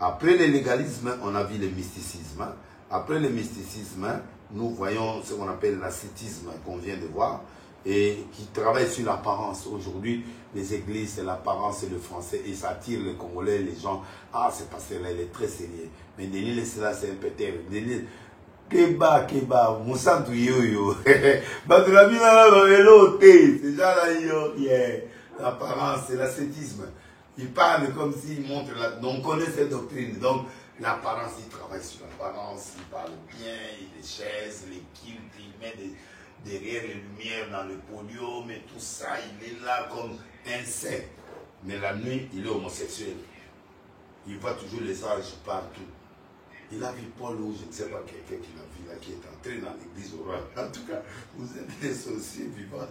Speaker 1: Après le légalisme, on a vu le mysticisme. Après le mysticisme, nous voyons ce qu'on appelle l'ascétisme qu'on vient de voir et qui travaille sur l'apparence. Aujourd'hui, les églises, c'est l'apparence et le français et ça attire les Congolais, les gens. Ah, c'est pasteur-là, il est très sérieux. Mais Denis Lessela, c'est un péter. Denis, Keba, Moussantou yo. Badurami na la c'est déjà là, l'apparence, c'est l'ascétisme. Il parle comme s'il montre donc on connaît cette doctrine. Donc l'apparence, il travaille sur l'apparence, il parle bien, il les chaises, les kilts, il met derrière les lumières dans le podium et tout ça, il est là comme un saint. Mais la nuit, il est homosexuel. Il voit toujours les anges partout. Il a vu Paul ou je ne sais pas quelqu'un qui l'a vu là, qui est entré dans l'église au roi. En tout cas, vous êtes des sorciers vivants.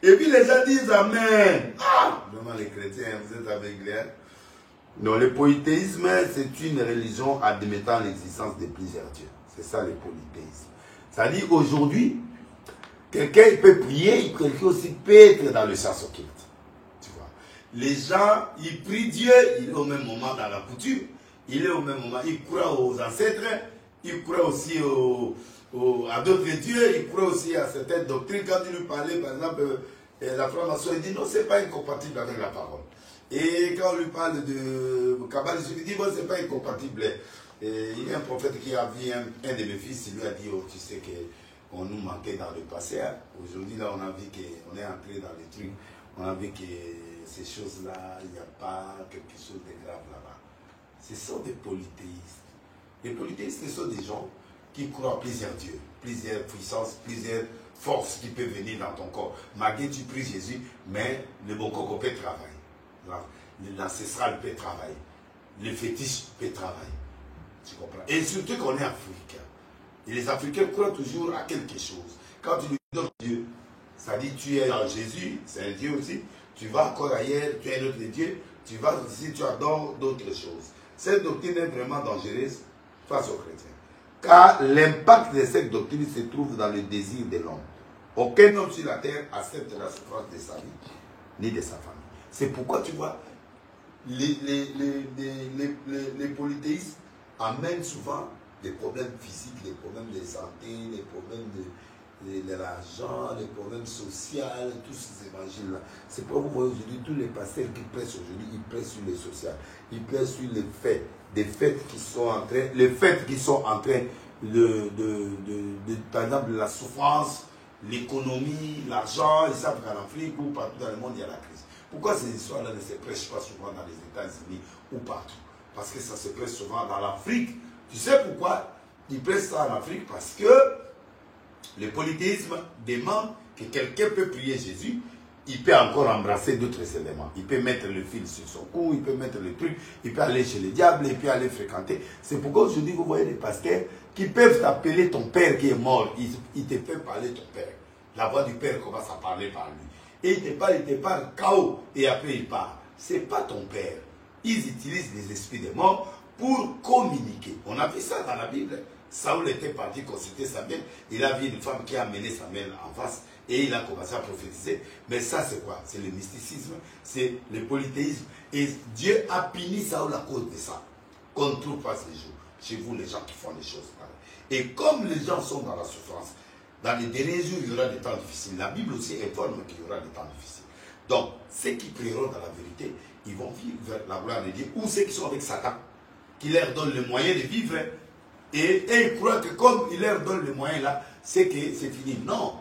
Speaker 1: Et puis les gens disent Amen. Ah, vraiment les chrétiens, vous êtes aveuglés. Non, le polythéisme, c'est une religion admettant l'existence de plusieurs dieux. C'est ça le polythéisme. C'est-à-dire aujourd'hui, quelqu'un peut prier, quelqu'un aussi peut être dans le sens occulte. Tu vois. Les gens, ils prient Dieu, il est au même moment dans la coutume, il est au même moment, il croit aux ancêtres, il croit aussi à d'autres dieux, il croit aussi à certaines doctrines. Quand il lui parlait, par exemple, la franc-maçon, il dit non, c'est pas incompatible avec la parole. Et quand on lui parle de kabbalisme, il dit bon, c'est pas incompatible. Et il y a un prophète qui a vu un de mes fils, il lui a dit oh, tu sais qu'on nous manquait dans le passé. Hein. Aujourd'hui, là, on a vu qu'on est entré dans les trucs, on a vu que ces choses-là, il n'y a pas quelque chose de grave là-bas. Ce sont des polythéistes. Les polythéistes, ce sont des gens qui croient à plusieurs dieux, plusieurs puissances, plusieurs forces qui peuvent venir dans ton corps. Malgré tu pries Jésus, mais le bon coco peut travailler. L'ancestral peut travailler. Le fétiche peut travailler. Tu comprends? Et surtout qu'on est africain. Et les Africains croient toujours à quelque chose. Quand tu lui donnes Dieu, ça dit tu es en Jésus, c'est un Dieu aussi. Tu vas encore ailleurs, tu es un autre Dieu. Tu vas ici, tu adores d'autres choses. Cette doctrine est vraiment dangereuse face aux chrétiens. Car l'impact de cette doctrine se trouve dans le désir de l'homme. Aucun homme sur la terre accepte la souffrance de sa vie, ni de sa famille. C'est pourquoi tu vois, les polythéistes amènent souvent des problèmes physiques, des problèmes de santé, des problèmes de l'argent, des problèmes sociaux, tous ces évangiles-là. C'est pourquoi vous voyez aujourd'hui tous les pasteurs qui prêchent aujourd'hui, ils prêchent sur les social, ils prêchent sur les faits, des faits qui sont en train, les faits qui sont en train par exemple, la souffrance, l'économie, l'argent. Ils savent qu'en Afrique ou partout dans le monde, il y a la crise. Pourquoi ces histoires-là ne se prêchent pas souvent dans les États-Unis ou partout? Parce que ça se prêche souvent dans l'Afrique. Tu sais pourquoi ils prêchent ça en Afrique? Parce que le polythéisme demande que quelqu'un peut prier Jésus, il peut encore embrasser d'autres éléments. Il peut mettre le fil sur son cou, il peut mettre le truc, il peut aller chez le diable, il peut aller fréquenter. C'est pourquoi aujourd'hui, vous voyez des pasteurs qui peuvent t'appeler ton père qui est mort. Il te fait parler ton père. La voix du père commence à parler par lui. Et il te parle chaos, et après il part. Ce n'est pas ton père. Ils utilisent les esprits des morts pour communiquer. On a vu ça dans la Bible. Saoul était parti consulter Samuel. Il a vu une femme qui a amené Samuel en face. Et il a commencé à prophétiser. Mais ça, c'est quoi? C'est le mysticisme, c'est le polythéisme. Et Dieu a puni Saoul à cause de ça. Qu'on ne trouve pas ces jours. Chez vous, les gens qui font les choses pareilles. Et comme les gens sont dans la souffrance, dans les derniers jours, il y aura des temps difficiles. La Bible aussi informe qu'il y aura des temps difficiles. Donc, ceux qui prieront dans la vérité, ils vont vivre vers la gloire de Dieu. Ou ceux qui sont avec Satan, qui leur donne le moyen de vivre. Et ils croient que comme il leur donne le moyen là, c'est que c'est fini. Non.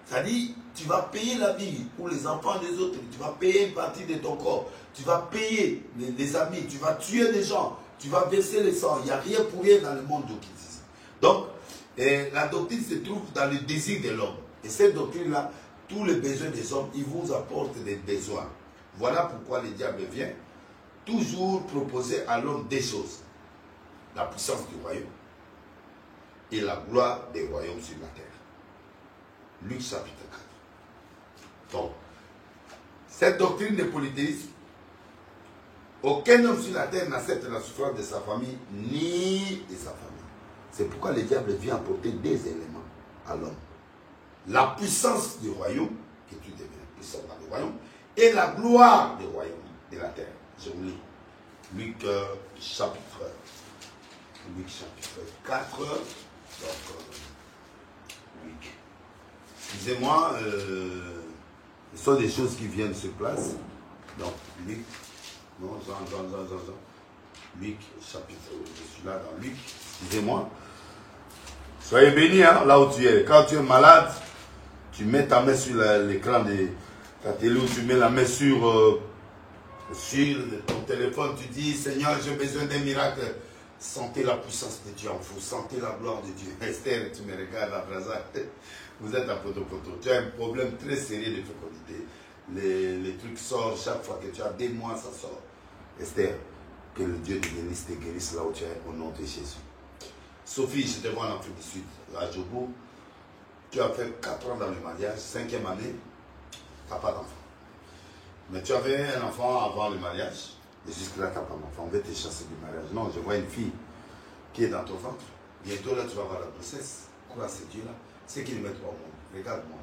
Speaker 1: Ça dit, tu vas payer la vie pour les enfants des autres, tu vas payer une partie de ton corps, tu vas payer les amis, tu vas tuer des gens, tu vas verser le sang. Il n'y a rien pour rien dans le monde d'occultisme. Donc, la doctrine se trouve dans le désir de l'homme. Et cette doctrine-là, tous les besoins des hommes, ils vous apportent des besoins. Voilà pourquoi le diable vient toujours proposer à l'homme des choses. La puissance du royaume et la gloire des royaumes sur la terre. Luc chapitre 4. Donc, cette doctrine de polythéisme, aucun homme sur la terre n'accepte la souffrance de sa famille ni de sa famille. C'est pourquoi le diable vient apporter des éléments à l'homme. La puissance du royaume, que tu deviens puissant dans le royaume, et la gloire du royaume de la terre. Je vous lis. Luc chapitre 4. Donc, Luc. Excusez-moi, ce sont des choses qui viennent sur place. Donc, Luc. Non, Jean. Luc, chapitre. Je suis là dans Luc. Excusez-moi. Soyez bénis, hein, là où tu es. Quand tu es malade, tu mets ta main sur l'écran de ta télé ou tu mets la main sur ton téléphone. Tu dis, Seigneur, j'ai besoin d'un miracle. Sentez la puissance de Dieu en vous. Sentez la gloire de Dieu. Esther, tu me regardes à présent. Vous êtes à poto-poto. Tu as un problème très sérieux de fécondité. Les trucs sortent chaque fois que tu as des mois, ça sort. Esther, que le Dieu te guérisse là où tu es, au nom de Jésus. Sophie, je te vois en Afrique du Sud, à Djobo. Tu as fait 4 ans dans le mariage, 5e année, tu n'as pas d'enfant. Mais tu avais un enfant avant le mariage, et jusque-là, tu n'as pas d'enfant. On va te chasser du mariage. Non, je vois une fille qui est dans ton ventre. Bientôt, là, tu vas avoir la grossesse. Quoi, c'est Dieu là? C'est qu'il ne met pas au monde. Regarde-moi.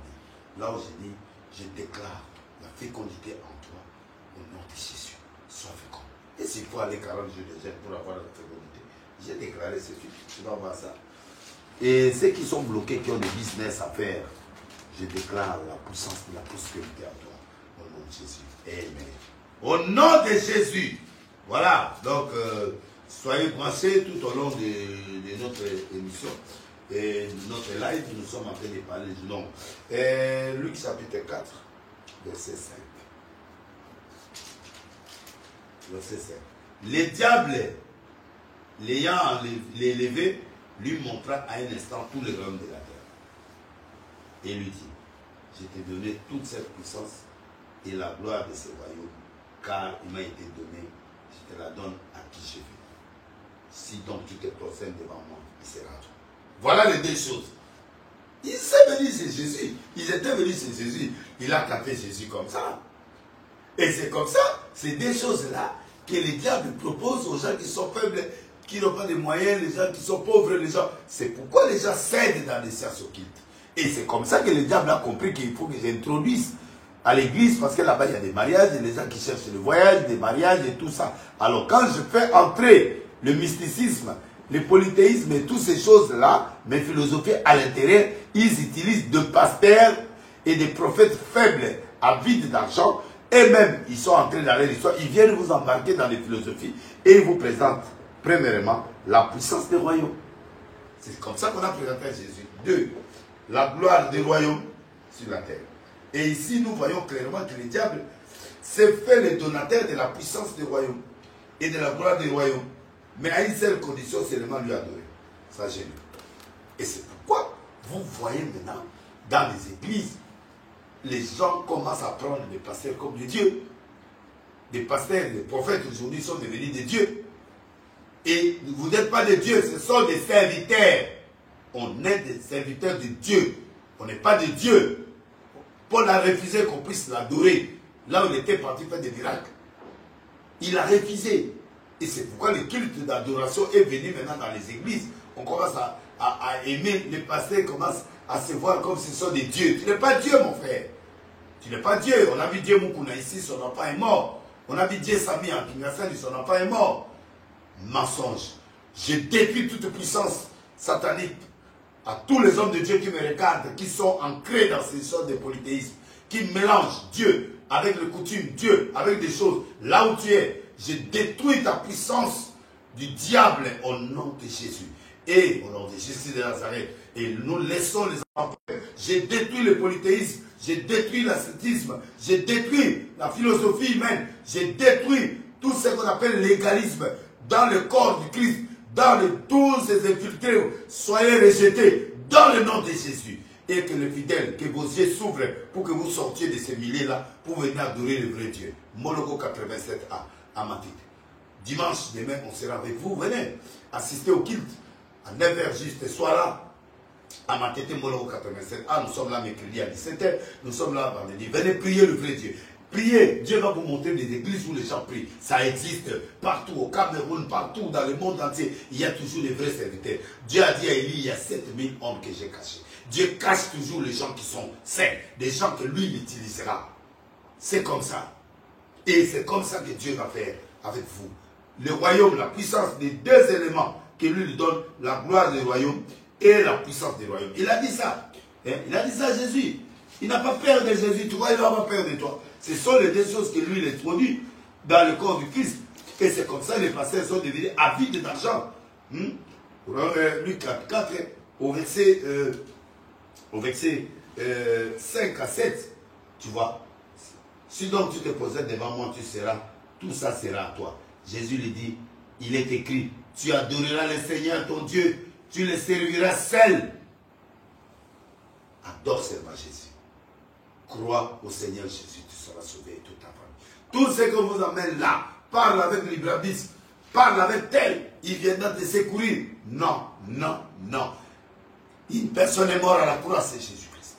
Speaker 1: Là où j'ai dit, je déclare la fécondité en toi, au nom de Jésus. Sois fécond. Et s'il faut aller 40 jours de jeûne pour avoir la fécondité, j'ai déclaré ceci, tu vas voir ça. Et ceux qui sont bloqués, qui ont des business à faire, je déclare la puissance de la prospérité à toi, au nom de Jésus. Amen. Au nom de Jésus. Voilà, donc soyez branchés tout au long de notre émission et de notre live. Nous sommes en train de parler du nom. Luc chapitre 4, verset 5. Verset 5. Les diables, l'ayant élevé, lui montra à un instant tous les royaumes de la terre. Et lui dit, je t'ai donné toute cette puissance et la gloire de ces royaumes, car il m'a été donné, je te la donne à qui je veux. Si donc tu te prosternes devant moi, il sera toi. Voilà les deux choses. Ils étaient venus chez Jésus. Ils étaient venus chez Jésus. Il a capté Jésus comme ça. Et c'est comme ça, c'est des choses-là que les diables proposent aux gens qui sont faibles, qui n'ont pas de moyens, les gens qui sont pauvres, les gens. C'est pourquoi les gens cèdent dans les sciences occultes. Et c'est comme ça que le diable a compris qu'il faut qu'ils introduisent à l'église, parce que là-bas il y a des mariages, et les gens qui cherchent le voyage, des mariages et tout ça. Alors quand je fais entrer le mysticisme, le polythéisme et toutes ces choses-là, mes philosophies à l'intérieur, ils utilisent des pasteurs et des prophètes faibles, avides d'argent, et même ils sont entrés dans leur histoire, ils viennent vous embarquer dans les philosophies et ils vous présentent, premièrement, la puissance des royaumes. C'est comme ça qu'on a présenté Jésus. 2. La gloire des royaumes sur la terre. Et ici, nous voyons clairement que le diable s'est fait le donateur de la puissance des royaumes et de la gloire des royaumes. Mais à une seule condition, seulement lui adorer. Ça gêne. Et c'est pourquoi vous voyez maintenant, dans les églises, les gens commencent à prendre des pasteurs comme des dieux. Des pasteurs, des prophètes aujourd'hui sont devenus des dieux. Et vous n'êtes pas des dieux, ce sont des serviteurs. On est des serviteurs de Dieu. On n'est pas des dieux. Paul a refusé qu'on puisse l'adorer. Là où il était parti faire des miracles. Il a refusé. Et c'est pourquoi le culte d'adoration est venu maintenant dans les églises. on commence à aimer les pasteurs, commencent à se voir comme si ce sont des dieux. Tu n'es pas Dieu, mon frère. Tu n'es pas Dieu. On a vu Dieu Mukuna ici, son enfant est mort. On a vu Dieu Sami en Kinshasa, son enfant est mort. Mensonge. Je détruis toute puissance satanique à tous les hommes de Dieu qui me regardent, qui sont ancrés dans ces sortes de polythéisme, qui mélangent Dieu avec les coutumes, Dieu avec des choses. Là où tu es, je détruis ta puissance du diable au nom de Jésus. Et au nom de Jésus de Nazareth. Et nous laissons les enfants. J'ai détruit le polythéisme, j'ai détruit l'ascétisme, j'ai détruit la philosophie humaine, j'ai détruit tout ce qu'on appelle l'égalisme dans le corps du Christ, dans tous ces infiltrés. Soyez rejetés dans le nom de Jésus. Et que le fidèle, que vos yeux s'ouvrent pour que vous sortiez de ces milliers-là pour venir adorer le vrai Dieu. Moloko 87A à Matit. Dimanche, demain, on sera avec vous. Venez assister au culte. À 9h juste, soir là. À Matete Moloko 87A. Nous sommes là mercredi à 17h. Nous sommes là vendredi. Venez prier le vrai Dieu. Priez. Dieu va vous montrer des églises où les gens prient. Ça existe partout au Cameroun, partout dans le monde entier. Il y a toujours des vrais serviteurs. Dieu a dit à Élie, il y a 7000 hommes que j'ai cachés. Dieu cache toujours les gens qui sont saints, des gens que lui utilisera. C'est comme ça. Et c'est comme ça que Dieu va faire avec vous. Le royaume, la puissance des deux éléments que lui donne, la gloire du royaume et la puissance du royaume. Il a dit ça. Il a dit ça à Jésus. Il n'a pas peur de Jésus. Tu vois, il n'a pas peur de toi. Ce sont les deux choses que lui il introduit dans le corps du Christ. Et c'est comme ça que les pasteurs sont devenus avides d'argent. Luc 4, au verset 5 à 7, tu vois. Si donc tu te possèdes devant moi, tu seras, tout ça sera à toi. Jésus lui dit, il est écrit, tu adoreras le Seigneur ton Dieu, tu le serviras seul. Adore seulement Jésus. Crois au Seigneur Jésus, tu seras sauvé toute ta famille. Tout ce que vous amène là, parle avec librabisme, parle avec tel, il viendra te secourir. Non, non, non. Une personne est morte à la croix, c'est Jésus-Christ.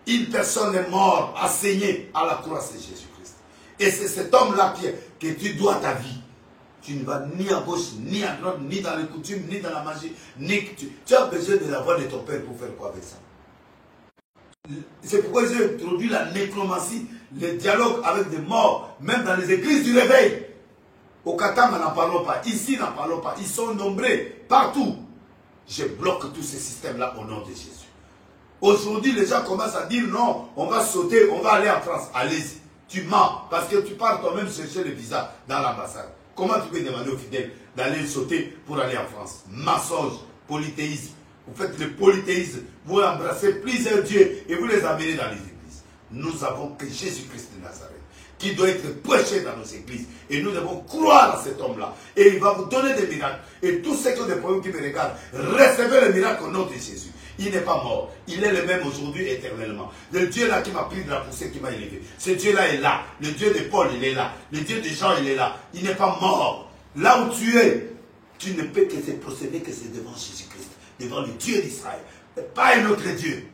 Speaker 1: Une personne est morte, enseignée à la croix, c'est Jésus-Christ. Et c'est cet homme-là que tu dois ta vie. Tu ne vas ni à gauche, ni à droite, ni dans les coutumes, ni dans la magie. Tu as besoin de la voix de ton Père pour faire quoi avec ça? C'est pourquoi j'ai introduit la nécromancie, le dialogue avec des morts, même dans les églises du réveil. Au Katama, n'en parlons pas. Ici, n'en parlons pas. Ils sont nombreux partout. Je bloque tous ces systèmes-là au nom de Jésus. Aujourd'hui, les gens commencent à dire non, on va sauter, on va aller en France. Allez-y. Tu mens parce que tu pars toi-même chercher le visa dans l'ambassade. Comment tu peux demander aux fidèles d'aller sauter pour aller en France? Mensonge, polythéisme. Vous faites le polythéisme, vous embrassez plusieurs dieux et vous les amenez dans les églises. Nous avons que Jésus-Christ de Nazareth qui doit être prêché dans nos églises. Et nous devons croire à cet homme-là. Et il va vous donner des miracles. Et tous ceux qui ont des problèmes qui me regardent, recevez le miracle au nom de Jésus. Il n'est pas mort. Il est le même aujourd'hui éternellement. Le Dieu là qui m'a pris de la poussée, qui m'a élevé. Ce Dieu là est là. Le Dieu de Paul, il est là. Le Dieu de Jean, il est là. Il n'est pas mort. Là où tu es, tu ne peux que te procéder que c'est devant Jésus-Christ. Devant le Dieu d'Israël. Pas un autre Dieu.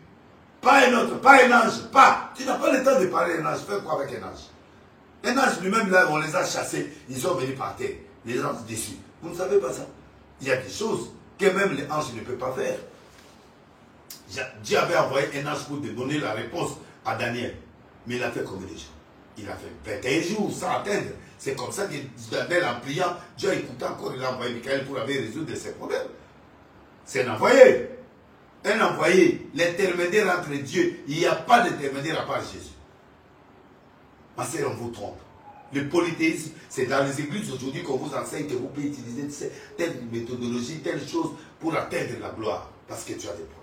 Speaker 1: Pas un autre. Pas un ange. Pas. Tu n'as pas le temps de parler d'un ange. Fais quoi avec un ange? Un ange lui-même, là, on les a chassés. Ils sont venus par terre. Les anges déçus. Vous ne savez pas ça? Il y a des choses que même les anges ne peuvent pas faire. Dieu avait envoyé un ange pour donner la réponse à Daniel. Mais il a fait combien de jours? Il a fait 21 jours sans atteindre. C'est comme ça que Daniel, en priant, Dieu a écouté encore, il a envoyé Michael pour résoudre ses problèmes. C'est un envoyé. Un envoyé. L'intermédiaire entre Dieu. Il n'y a pas d'intermédiaire à part Jésus. Ma sœur, on vous trompe. Le polythéisme, c'est dans les églises aujourd'hui qu'on vous enseigne que vous pouvez utiliser telle méthodologie, telle chose pour atteindre la gloire. Parce que tu as des problèmes.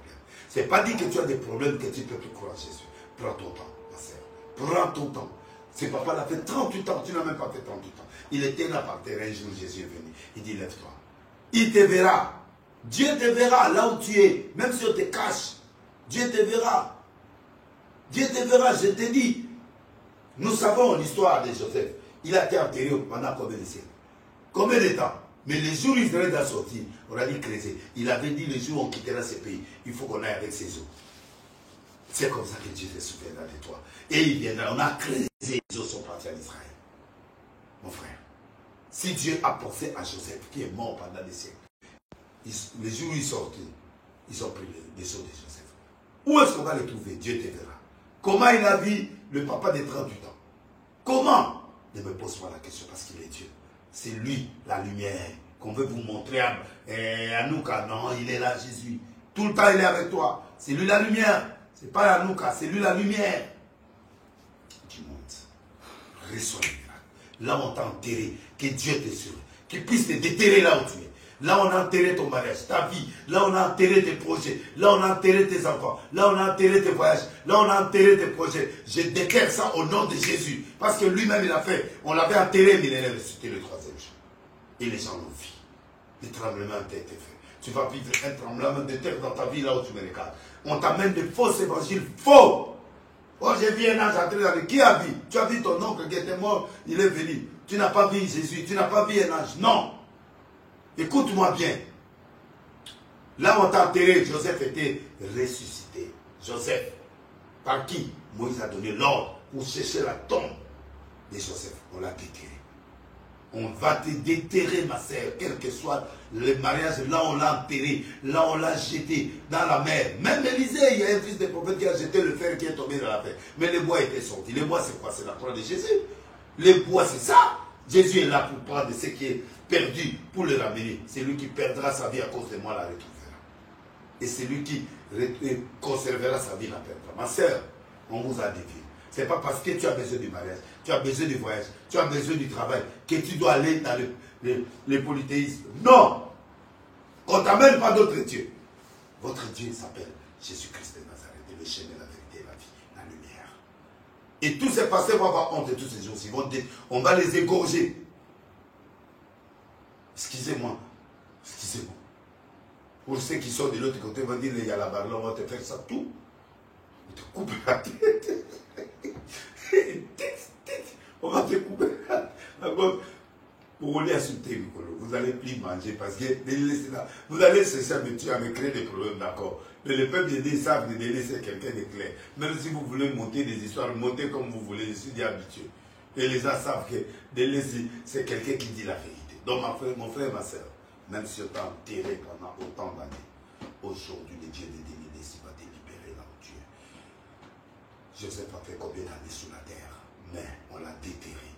Speaker 1: Ce n'est pas dit que tu as des problèmes que tu ne peux plus croire en Jésus. Prends ton temps, ma sœur. Prends ton temps. Ce papa l'a fait 38 ans. Tu n'as même pas fait 38 ans. Il était là par terre. Un jour, Jésus est venu. Il dit, lève-toi. Il te verra. Dieu te verra là où tu es. Même si on te cache. Dieu te verra. Dieu te verra, je te dis. Nous savons l'histoire de Joseph. Il a été enterré pendant combien de siècles? Combien de temps? Mais le jour où Israël a sorti, on a dit creuser. Il avait dit le jour où on quittera ce pays, il faut qu'on aille avec ses eaux. C'est comme ça que Dieu se souviendra de toi. Et il viendra, on a creusé, les eaux sont partis en Israël. Mon frère, si Dieu a pensé à Joseph, qui est mort pendant des siècles, les jours où ils sortent, ils ont pris les sceaux de Joseph. Où est-ce qu'on va les trouver? Dieu te verra. Comment il a vu le papa des 38 ans? Comment? Ne me pose pas la question parce qu'il est Dieu. C'est lui, la lumière, qu'on veut vous montrer à Anouka. Non, il est là, Jésus. Tout le temps, il est avec toi. C'est lui la lumière. C'est pas Anouka, c'est lui la lumière. Tu montes. Reçois le miracle. Là, on t'a enterré. Que Dieu te sauve. Qu'il puisse te déterrer là où tu es. Là, on a enterré ton mariage, ta vie. Là, on a enterré tes projets. Là, on a enterré tes enfants. Là, on a enterré tes voyages. Là, on a enterré tes projets. Je déclare ça au nom de Jésus. Parce que lui-même, il a fait. On l'avait enterré, mais il est ressuscité le 3e jour. Et les gens l'ont vu. Le tremblement de terre est fait. Tu vas vivre un tremblement de terre dans ta vie, là où tu me regardes. On t'amène de faux évangiles faux. Oh, j'ai vu un ange entrer dans le... Qui a vu? Tu as vu ton oncle qui était mort, il est venu. Tu n'as pas vu Jésus, tu n'as pas vu un ange. Non. Écoute-moi bien. Là où on t'a enterré, Joseph était ressuscité. Joseph, par qui? Moïse a donné l'ordre pour chercher la tombe de Joseph. On l'a déterré. On va te déterrer, ma sœur, quel que soit le mariage. Là, on l'a enterré. Là, on l'a jeté dans la mer. Même Élisée, il y a un fils de prophète qui a jeté le fer qui est tombé dans la mer. Mais le bois était sorti. Le bois, c'est quoi? C'est la croix de Jésus. Le bois, c'est ça. Jésus est là pour prendre ce qui est perdu, pour le ramener. C'est lui qui perdra sa vie à cause de moi, la retrouvera. Et c'est lui qui conservera sa vie, la perdra. Ma sœur, on vous a dévié. Ce n'est pas parce que tu as besoin du mariage, tu as besoin du voyage, tu as besoin du travail, que tu dois aller dans le polythéisme. Non! On ne t'amène pas d'autre Dieu. Votre Dieu s'appelle Jésus-Christ de Nazareth, le chemin, la vérité, la vie, la lumière. Et tous ces pasteurs vont avoir honte de tous ces jours. Ils vont dire, on va les égorger. Excusez-moi. Excusez-moi. Pour ceux qui sont de l'autre côté, vont dire, il y a la barre là, on va te faire ça tout. On te coupe la tête. On va te couper la gorge. Pour vous les insulter, vous n'allez plus manger parce que vous allez chercher à me tuer, à me créer des problèmes, d'accord. Mais le peuple de Dieu savent que Délé c'est quelqu'un de clair. Même si vous voulez monter des histoires, montez comme vous voulez, je suis habitué. Et les gens savent que Délé c'est quelqu'un qui dit la vérité. Donc mon frère, ma soeur, même si on t'a enterré pendant autant d'années, aujourd'hui le Dieu de Délé va te libérer là où tu es. Je ne sais pas fait combien d'années sur la terre, mais on l'a déterré.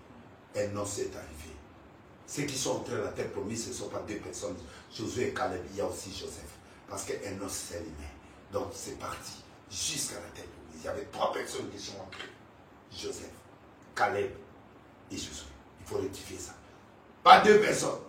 Speaker 1: Un noce est arrivé. Ceux qui sont entrés à la terre promise, ce ne sont pas deux personnes, Josué et Caleb, il y a aussi Joseph. Parce qu'un noce s'est allumé. Donc c'est parti jusqu'à la terre promise. Il y avait 3 personnes qui sont entrées. Joseph, Caleb et Josué. Il faut rectifier ça. Pas 2 personnes.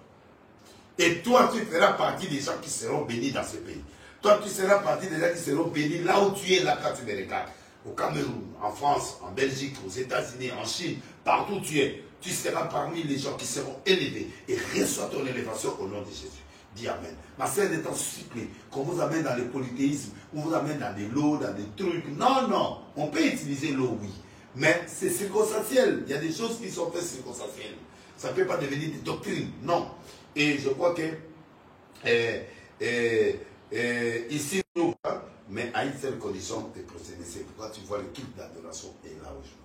Speaker 1: Et toi, tu feras partie des gens qui seront bénis dans ce pays. Toi, tu seras partie des gens qui seront bénis là où tu es, là quand tu me regardes. Au Cameroun, en France, en Belgique, aux États-Unis, en Chine, partout où tu es. Tu seras parmi les gens qui seront élevés et reçois ton élévation au nom de Jésus. Dis Amen. Ma sœur est en supplie qu'on vous amène dans le polythéisme, on vous amène dans des lots, dans des trucs. Non, non. On peut utiliser l'eau, oui. Mais c'est circonstanciel. Il y a des choses qui sont faites circonstancielles. Ça ne peut pas devenir des doctrines. Non. Et je crois que ici, nous, hein, mais à une seule condition de procéder. C'est pourquoi tu vois le culte d'adoration est là aujourd'hui.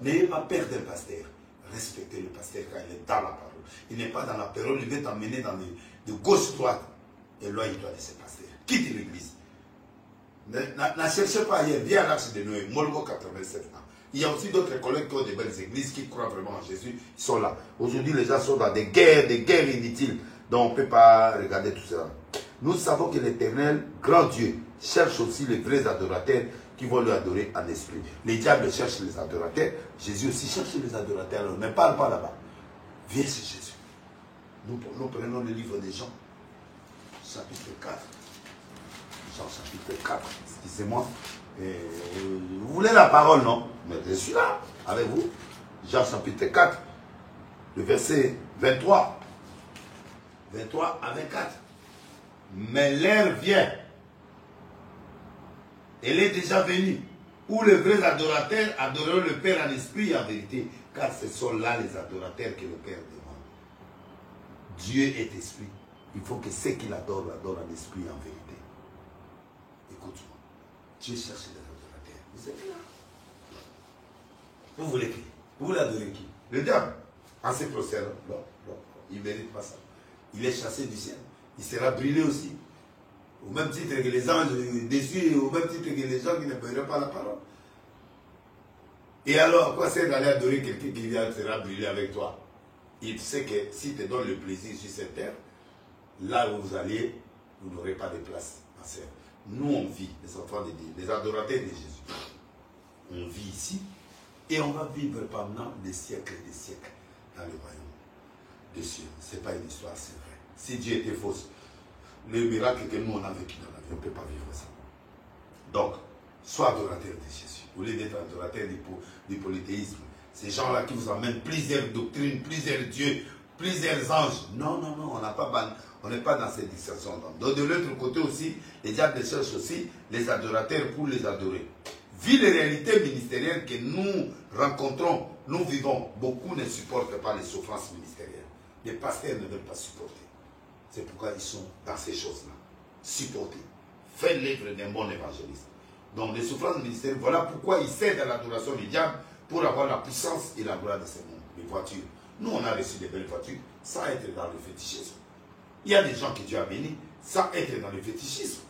Speaker 1: N'ayez pas peur d'un pasteur. Respectez le pasteur quand il est dans la parole. Il n'est pas dans la parole, il veut t'emmener dans de gauche-droite. Éloigne-toi de ce pasteur. Quitte l'église. Ne cherchez pas ailleurs. Viens à l'Arche de Noé, Molgo 87 ans. Il y a aussi d'autres collègues qui ont des belles églises, qui croient vraiment en Jésus. Ils sont là. Aujourd'hui, les gens sont dans des guerres inutiles. Donc on ne peut pas regarder tout cela. Nous savons que l'Éternel, grand Dieu, cherche aussi les vrais adorateurs qui vont lui adorer en esprit. Les diables cherchent les adorateurs. Jésus aussi cherche les adorateurs. Alors, ne parle pas là-bas. Viens sur Jésus. Nous prenons le livre de Jean, chapitre 4. Jean, chapitre 4. Excusez-moi. Vous voulez la parole, non? Mais je suis là, avec vous. Jean, chapitre 4, le verset 23. 23 à 24. Mais l'heure vient. Elle est déjà venue, où les vrais adorateurs adoreront le Père en esprit et en vérité, car ce sont là les adorateurs que le Père demande. Dieu est esprit. Il faut que ceux qui l'adorent, l'adorent en esprit et en vérité. Écoute-moi. Dieu cherche les adorateurs. Vous êtes là. Vous voulez qui? Vous voulez adorer qui? Le diable. En ce procès, non, il ne mérite pas ça. Il est chassé du ciel. il sera brûlé aussi. Au même titre que les anges déçus, au même titre que les gens qui ne payeraient pas la parole. Et alors, à quoi sert d'aller adorer quelqu'un qui sera brûlé avec toi? Il sait que si tu donnes le plaisir sur cette terre, là où vous allez, vous n'aurez pas de place, ma sœur. Nous, on vit, les enfants de Dieu, les adorateurs de Jésus. On vit ici et on va vivre pendant des siècles et des siècles dans le royaume de Dieu. Ce n'est pas une histoire, c'est vrai. Si Dieu était faux, le miracle que nous on a vécu dans la vie, on ne peut pas vivre ça. Donc, sois adorateur de Jésus. Au lieu d'être adorateur du polythéisme, ces gens-là qui vous amènent plusieurs doctrines, plusieurs dieux, plusieurs anges. Non, non, non, on n'est pas dans cette distinction. Donc, de l'autre côté aussi, les diables cherchent aussi les adorateurs pour les adorer. Vu les réalités ministérielles que nous rencontrons, nous vivons, beaucoup ne supportent pas les souffrances ministérielles. Les pasteurs ne veulent pas supporter. C'est pourquoi ils sont dans ces choses-là. Supporter. Faire l'œuvre d'un bon évangéliste. Donc les souffrances ministérielles, voilà pourquoi ils cèdent à l'adoration du diable pour avoir la puissance et la gloire de ce monde. Les voitures. Nous, on a reçu des belles voitures sans être dans le fétichisme. Il y a des gens que Dieu a bénis sans être dans le fétichisme.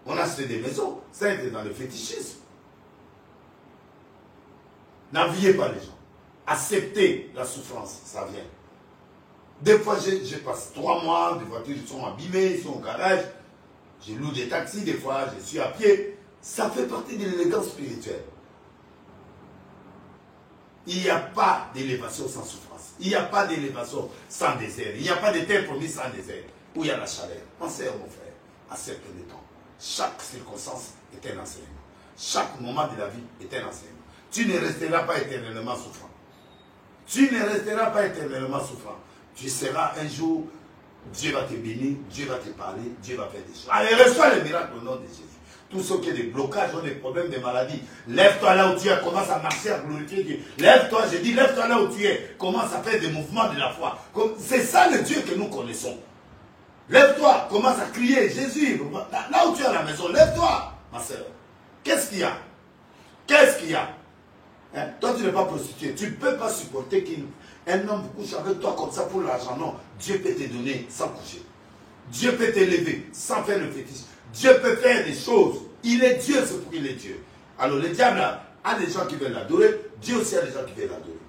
Speaker 1: On a acheté des maisons sans être dans le fétichisme. N'enviez pas les gens. Acceptez la souffrance, ça vient. Des fois, je passe 3 mois, des voitures sont abîmées, sont au garage. Je loue des taxis, des fois, je suis à pied. Ça fait partie de l'élégance spirituelle. Il n'y a pas d'élévation sans souffrance. Il n'y a pas d'élévation sans désert. Il n'y a pas de terre promise sans désert. Où il y a la chaleur. Pensez, mon frère, accepte le temps. Chaque circonstance est un enseignement. Chaque moment de la vie est un enseignement. Tu ne resteras pas éternellement souffrant. Tu ne resteras pas éternellement souffrant. Tu seras un jour, Dieu va te bénir, Dieu va te parler, Dieu va faire des choses. Allez, reçois le miracle au nom de Jésus. Tous ceux qui ont des blocages, ont des problèmes, des maladies, lève-toi là où tu es, commence à marcher, à glorifier Dieu. Lève-toi, je dis, lève-toi là où tu es, commence à faire des mouvements de la foi. C'est ça le Dieu que nous connaissons. Lève-toi, commence à crier, Jésus, là où tu es à la maison, lève-toi, ma soeur. Qu'est-ce qu'il y a? Qu'est-ce qu'il y a? Hein? Toi, tu n'es pas prostitué. Tu ne peux pas supporter qu'un homme couche avec toi comme ça pour l'argent. Non, Dieu peut te donner sans coucher. Dieu peut t'élever sans faire le fétiche. Dieu peut faire des choses. Il est Dieu, c'est pour qu'il est Dieu. Alors le diable a des gens qui veulent l'adorer. Dieu aussi a des gens qui veulent l'adorer.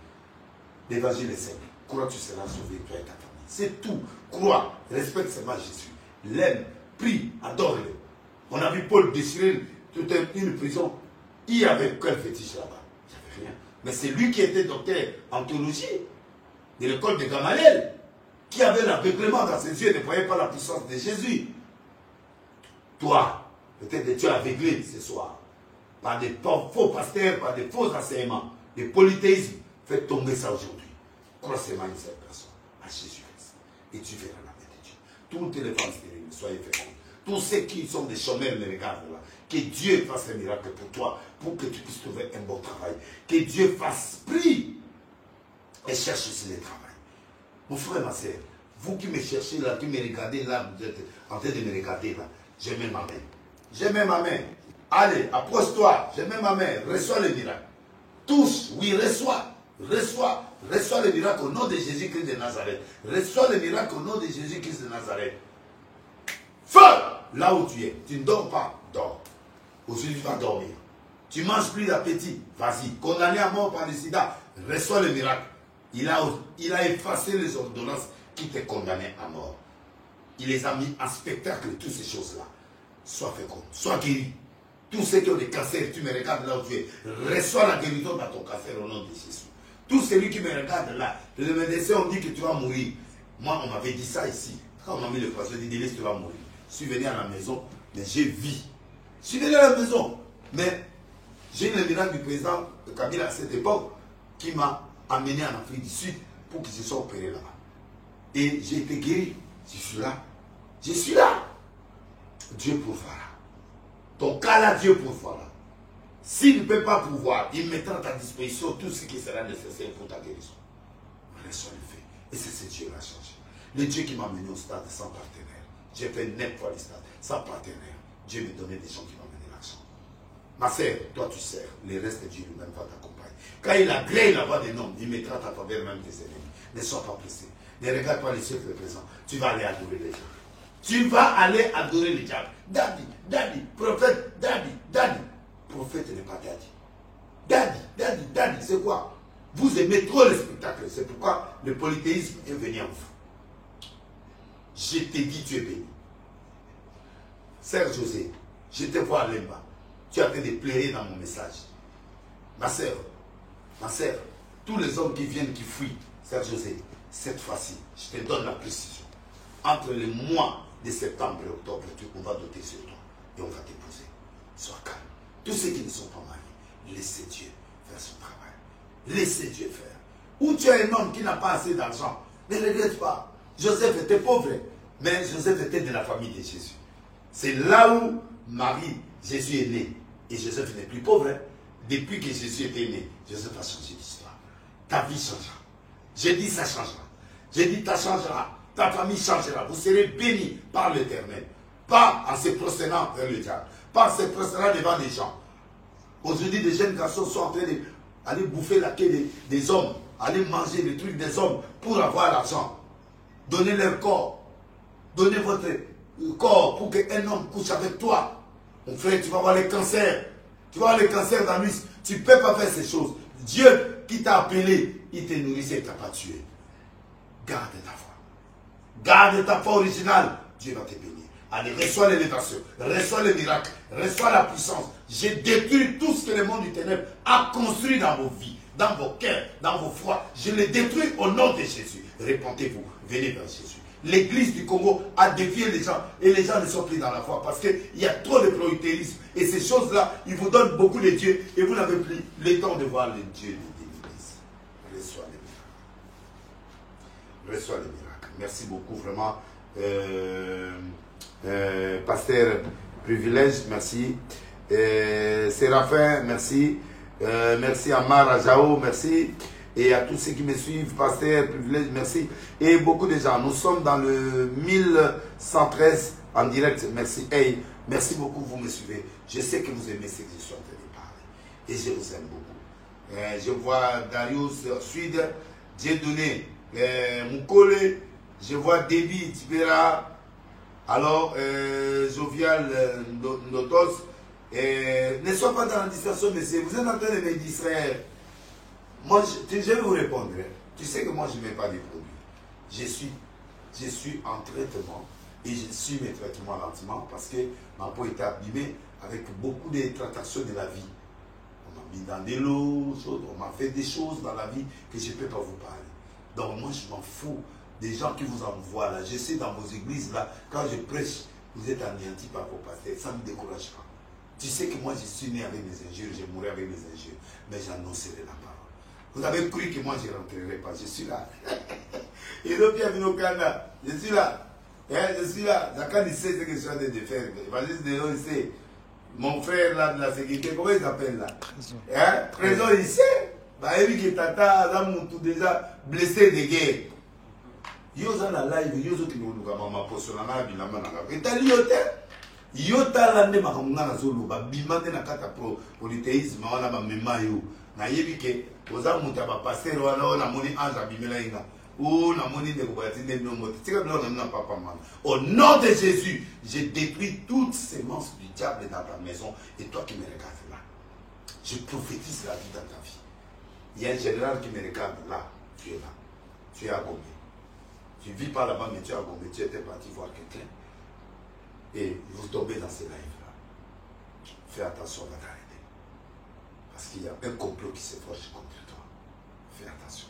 Speaker 1: L'évangile est simple. Crois, tu seras sauvé, toi et ta famille. C'est tout. Crois, respecte seulement Jésus. L'aime, prie, adore-le. On a vu Paul déchirer toute une prison. Il y avait quel fétiche là-bas? Il n'y avait rien. Mais c'est lui qui était docteur en théologie de l'école de Gamaliel, qui avait l'aveuglement dans ses yeux et ne voyait pas la puissance de Jésus. Toi, peut-être que tu es aveuglé ce soir par des faux pasteurs, par des faux enseignements, des polythéismes. Fais tomber ça aujourd'hui. Crois seulement une seule personne, à Jésus-Christ. Et tu verras la main de Dieu. Toutes les femmes stériles, soyez fécondes. Tous ceux qui sont des chômeurs me regardent là. Que Dieu fasse un miracle pour toi, pour que tu puisses trouver un bon travail. Que Dieu fasse, prie et cherche aussi le travail. Mon frère, ma soeur, vous qui me cherchez là, qui me regardez là, vous êtes en train de me regarder là, je mets ma main. Je mets ma main. Allez, approche-toi, je mets ma main, reçois le miracle. Touche, oui, reçois. Reçois le miracle au nom de Jésus-Christ de Nazareth. Reçois le miracle au nom de Jésus-Christ de Nazareth. Feu! Là où tu es, tu ne dors pas, dors. Aujourd'hui, tu vas dormir. Tu manges plus d'appétit, vas-y. Condamné à mort par le sida, reçois le miracle. Il a effacé les ordonnances qui te condamnaient à mort. Il les a mis en spectacle, toutes ces choses-là. Sois fécond, sois guéri. Tous ceux qui ont des cancers, tu me regardes là où tu es, reçois la guérison dans ton cancer au nom de Jésus. Tous celui qui me regarde là, le médecin on dit que tu vas mourir. Moi, on m'avait dit ça ici. Quand on m'a mis le poisson, il dit, Délice, tu vas mourir. Je suis venu à la maison, mais j'ai vu. Je suis venu à la maison, mais j'ai eu le miracle du président de Kabila à cette époque qui m'a amené en Afrique du Sud pour que je sois opéré là-bas. Et j'ai été guéri. Je suis là. Je suis là. Dieu pourvoira. Ton cas là, Dieu pourvoira. S'il ne peut pas pourvoir, il mettra à ta disposition tout ce qui sera nécessaire pour ta guérison. Reçois le fait. Et c'est ce Dieu qui a changé. Le Dieu qui m'a mené au stade sans partenaire. J'ai fait 9 fois le stade sans partenaire. Dieu me donnait des gens qui m'ont mené l'argent. Ma sœur, toi tu sers. Le reste, Dieu lui-même va t'accompagner. Quand il agrée la voix d'un homme, il mettra ta faveur même tes ennemis. Ne sois pas pressé. Ne regarde pas les siècles présents. Tu vas aller adorer les gens. Tu vas aller adorer les diables. Daddy, daddy, prophète, daddy, daddy. Prophète n'est pas daddy. Daddy, daddy, daddy, c'est quoi? Vous aimez trop le spectacle. C'est pourquoi le polythéisme est venu en vous. Je t'ai dit, tu es béni. Sœur José, je te vois à Lemba. Tu as fait des plaider dans mon message. Ma sœur, tous les hommes qui viennent, qui fuient, Sœur José, cette fois-ci, je te donne la précision. Entre les mois de septembre et octobre, on va doter sur toi et on va t'épouser. Sois calme. Tous ceux qui ne sont pas mariés, laissez Dieu faire son travail. Laissez Dieu faire. Ou tu as un homme qui n'a pas assez d'argent, ne regrette pas. Joseph était pauvre, mais Joseph était de la famille de Jésus. C'est là où Marie, Jésus est né. Et Joseph n'est plus pauvre. Depuis que Jésus était né, Joseph a changé d'histoire. Ta vie changera. J'ai dit ça changera. J'ai dit ça changera. Ta famille changera. Vous serez bénis par l'Éternel. Pas en se prosternant vers le diable. Pas en se prosternant devant les gens. Aujourd'hui, des jeunes garçons sont en train d'aller bouffer la queue des hommes. Aller manger les trucs des hommes pour avoir l'argent. Donnez leur corps. Donnez votre corps pour qu'un homme couche avec toi. Mon frère, tu vas avoir les cancers. Tu vas avoir les cancers d'anus. Tu ne peux pas faire ces choses. Dieu qui t'a appelé, il te nourrissait et ne t'a pas tué. Garde ta foi. Garde ta foi originale. Dieu va te bénir. Allez, reçois l'élévation. Reçois le miracle. Reçois la puissance. J'ai détruit tout ce que le monde du ténèbre a construit dans vos vies, dans vos cœurs, dans vos foi. Je les détruis au nom de Jésus. Répentez-vous. Venez vers Jésus. L'église du Congo a dévié les gens et les gens ne sont plus dans la foi parce qu'il y a trop de prosélytisme et ces choses-là, ils vous donnent beaucoup de dieux et vous n'avez plus le temps de voir les dieux de l'église. Reçois les miracles. Reçois les miracles. Merci beaucoup vraiment. Pasteur Privilège, merci. Séraphin, merci. Merci à Mara Jao, merci. Et à tous ceux qui me suivent, Pasteur Privilège, merci. Et beaucoup de gens. Nous sommes dans le 1113 en direct. Merci. Hey, merci beaucoup, vous me suivez. Je sais que vous aimez ce que je suis en train de parler. Et je vous aime beaucoup. Je vois Darius Suide, Dieudonné, Moukole, je vois Déby Tibera, alors Jovial Notos. Ne sois pas dans la distraction, monsieur. Vous êtes en train de me distraire. Moi, je vais vous répondre. Tu sais que moi, je ne mets pas des produits. Je suis en traitement et je suis mes traitements lentement parce que ma peau est abîmée avec beaucoup de tractations de la vie. On m'a mis dans des lots, on m'a fait des choses dans la vie que je ne peux pas vous parler. Donc moi, je m'en fous des gens qui vous envoient là. Je sais dans vos églises là, quand je prêche, vous êtes anéantis par vos pasteurs. Ça ne me décourage pas. Tu sais que moi, je suis né avec mes injures, je mourrai avec mes injures, mais j'annoncerai la parole. Vous avez cru que moi je ne rentrerai pas, je suis là. Ils ont bien vu au Canada, je suis là. Je suis là. Zakane sait ce que je suis en train de faire. Évangéliste de l'eau, il sait. Mon frère là de la sécurité, comment il s'appelle là? Trésor, il sait. Il dit que Tata a déjà blessé de guerre. Yoza la live, yozo qui nous mama posona na bilamba na ka. Etali yote. Yota la ne makamuna na zolo ba bimande na kata polythéisme wana ba mema yo. Na yebi ke oza muta ba pasteur wana na moni anja bimela inga. Ou na moni de kobati ne nomo. Tika blo na papa man. Au nom de Jésus, j'ai détruit toutes ces monstres du diable dans ta maison et toi qui me regardes là. Je prophétise la vie dans ta vie. Il y a un général qui me regarde là. Tu es là. Tu es à Gombe. Tu ne vis pas là-bas, mais tu es à Gombe. Tu étais parti voir quelqu'un. Et vous tombez dans ces lives-là. Fais attention, on va t'arrêter. Parce qu'il y a un complot qui se forge contre toi. Fais attention.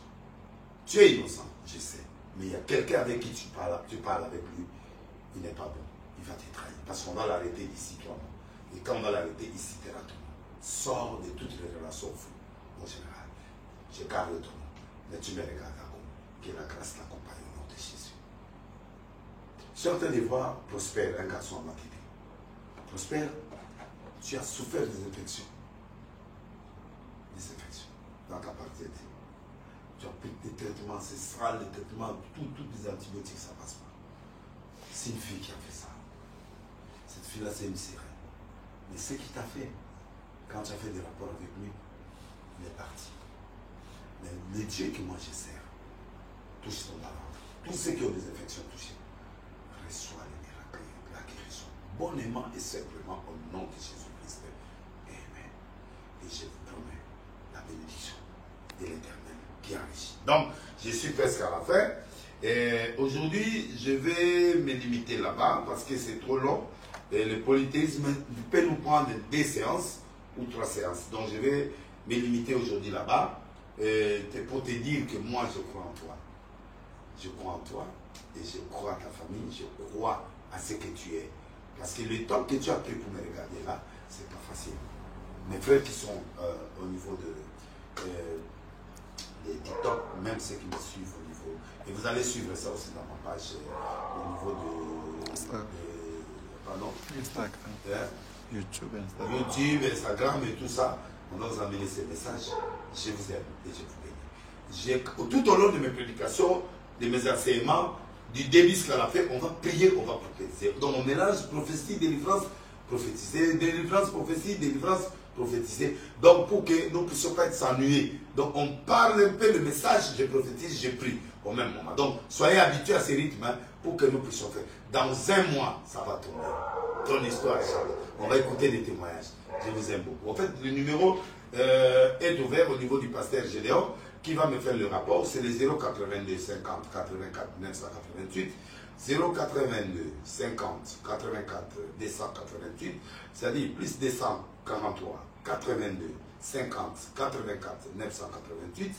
Speaker 1: Tu es innocent, je sais. Mais il y a quelqu'un avec qui tu parles avec lui. Il n'est pas bon. Il va te trahir. Parce qu'on va l'arrêter d'ici, toi. Et quand on va l'arrêter ici, tu es là, tout. Sors de toutes les relations floues. Mon général, je garde ton nom. Mais tu me regardes à Gombe. Que la grâce t'accompagne au nom de Jésus. Je suis en train de voir Prosper, un garçon à Matidi. Prosper, tu as souffert des infections. Des infections dans ta partie intime. Tu as pris des traitements ancestrales, des traitements, toutes les antibiotiques, ça ne passe pas. C'est une fille qui a fait ça. Cette fille-là, c'est une sirène. Mais ce qui t'a fait, Quand tu as fait des rapports avec lui, il est parti. Mais le Dieu que moi je sers, touche ton bas-ventre. Tous ceux qui ont des infections touchées, reçois les miracles, la guérison. Bonnement et simplement au nom de Jésus-Christ. Amen. Et je vous promets la bénédiction de l'Éternel qui enrichit. Donc, je suis presque à la fin. Aujourd'hui, je vais me limiter là-bas parce que c'est trop long. Et le polythéisme peut nous prendre 2 séances ou 3 séances. Donc, je vais me limiter aujourd'hui là-bas pour te dire que moi, je crois en toi. Je crois en toi et je crois à ta famille, je crois à ce que tu es. Parce que le temps que tu as pris pour me regarder là, c'est pas facile. Mes frères qui sont au niveau des TikTok, même ceux qui me suivent au niveau. Et vous allez suivre ça aussi dans ma page au niveau pardon, Instagram. YouTube, Instagram et tout ça. On va vous amener ces messages. Je vous aime et je vous bénis. Tout au long de mes prédications, de mes enseignements, du début jusqu'à la fin, on va prier, on va prophétiser. Donc on mélange prophétie, délivrance, prophétiser, délivrance, prophétie, délivrance, prophétiser. Donc pour que nous ne puissions pas être s'ennuyer. Donc on parle un peu le message, je prophétise, je prie au même moment. Donc soyez habitués à ces rythmes hein, pour que nous puissions faire. Dans 1 mois, ça va tourner. Ton histoire change. On va écouter des témoignages. Je vous aime beaucoup. En fait, le numéro est ouvert au niveau du pasteur Gédéon qui va me faire le rapport. C'est le 082 50 84 988. 082 50 84 288. C'est-à-dire plus 243 82 50 84 988.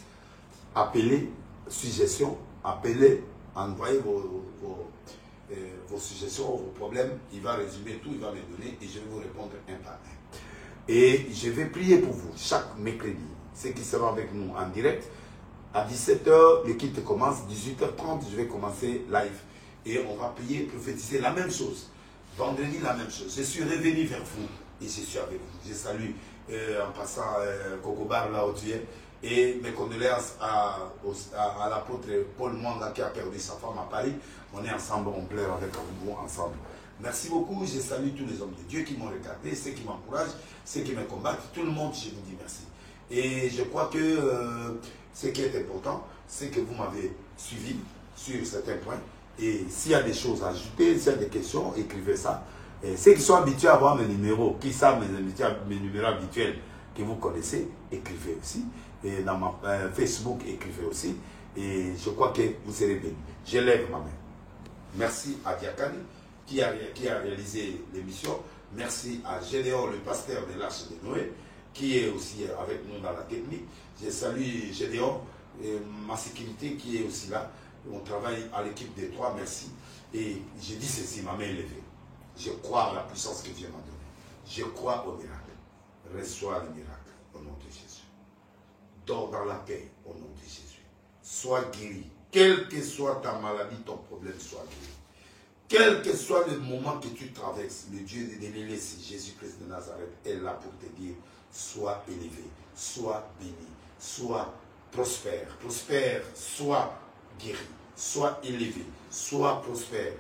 Speaker 1: Appelez, suggestions, appelez, envoyez vos suggestions, vos problèmes. Il va résumer tout, il va me donner et je vais vous répondre un par un. Et je vais prier pour vous chaque mercredi. Ceux qui seront avec nous en direct, à 17h, le culte commence. 18h30, je vais commencer live. Et on va prier, prophétiser la même chose. Vendredi, la même chose. Je suis revenu vers vous et je suis avec vous. Je salue en passant Kokobar là où tu es. Et mes condoléances à l'apôtre Paul Mwanga qui a perdu sa femme à Paris. On est ensemble, on pleure avec vous ensemble. Merci beaucoup. Je salue tous les hommes de Dieu qui m'ont regardé, ceux qui m'encouragent, ceux qui me combattent. Tout le monde, je vous dis merci. Et je crois que ce qui est important, c'est que vous m'avez suivi sur certains points. Et s'il y a des choses à ajouter, s'il y a des questions, écrivez ça. Et ceux qui sont habitués à avoir mes numéros, qui savent mes numéros habituels que vous connaissez, écrivez aussi. Et dans ma Facebook, écrivez aussi. Et je crois que vous serez bénis. Je lève ma main. Merci à Diakani qui a réalisé l'émission. Merci à Gédéon, le pasteur de l'Arche de Noé, qui est aussi avec nous dans la technique. Je salue Gédéon, ma sécurité qui est aussi là. On travaille à l'équipe des 3, merci. Et je dis ceci, ma main est levée. Je crois à la puissance que Dieu m'a donnée. Je crois au miracle. Reçois le miracle au nom de Jésus. Dors dans la paix au nom de Jésus. Sois guéri. Quelle que soit ta maladie, ton problème, sois guéri. Quel que soit le moment que tu traverses, le Dieu de l'Élysée, Jésus-Christ de Nazareth, est là pour te dire, sois élevé, sois béni, sois prospère. Prospère, sois guéri, sois élevé, sois prospère.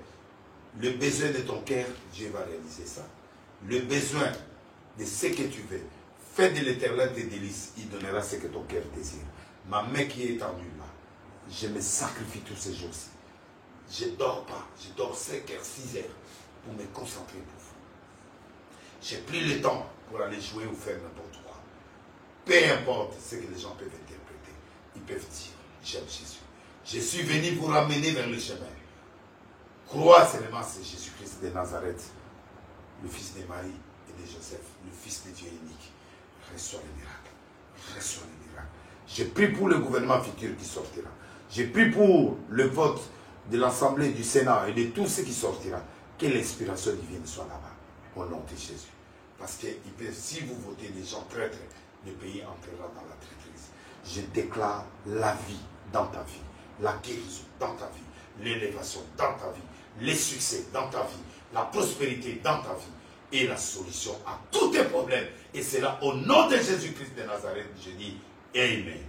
Speaker 1: Le besoin de ton cœur, Dieu va réaliser ça. Le besoin de ce que tu veux, fais de l'Éternel tes délices, il donnera ce que ton cœur désire. Ma main qui est étendue là, je me sacrifie tous ces jours-ci. Je ne dors pas, je dors 5 heures, 6 heures pour me concentrer pour vous. J'ai pris le temps pour aller jouer ou faire n'importe quoi. Peu importe ce que les gens peuvent interpréter, ils peuvent dire, j'aime Jésus. Je suis venu vous ramener vers le chemin. Crois seulement c'est Jésus-Christ de Nazareth, le fils de Marie et de Joseph, le fils de Dieu unique. Reçois le miracle. Reçois le miracle. Je prie pour le gouvernement futur qui sortira. Je prie pour le vote de l'Assemblée du Sénat et de tout ce qui sortira. Que l'inspiration divine soit là-bas. Au nom de Jésus. Parce que si vous votez des gens traîtres, le pays entrera dans la traîtrise. Je déclare la vie dans ta vie. La guérison dans ta vie. L'élévation dans ta vie. Les succès dans ta vie. La prospérité dans ta vie. Et la solution à tous tes problèmes. Et c'est là, au nom de Jésus-Christ de Nazareth, je dis Amen.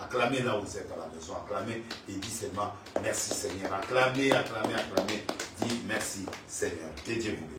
Speaker 1: Acclamez là où vous êtes à la maison. Acclamez et dis seulement merci Seigneur. Acclamez, acclamez, acclamez. Dis merci Seigneur. Que Dieu vous bénisse.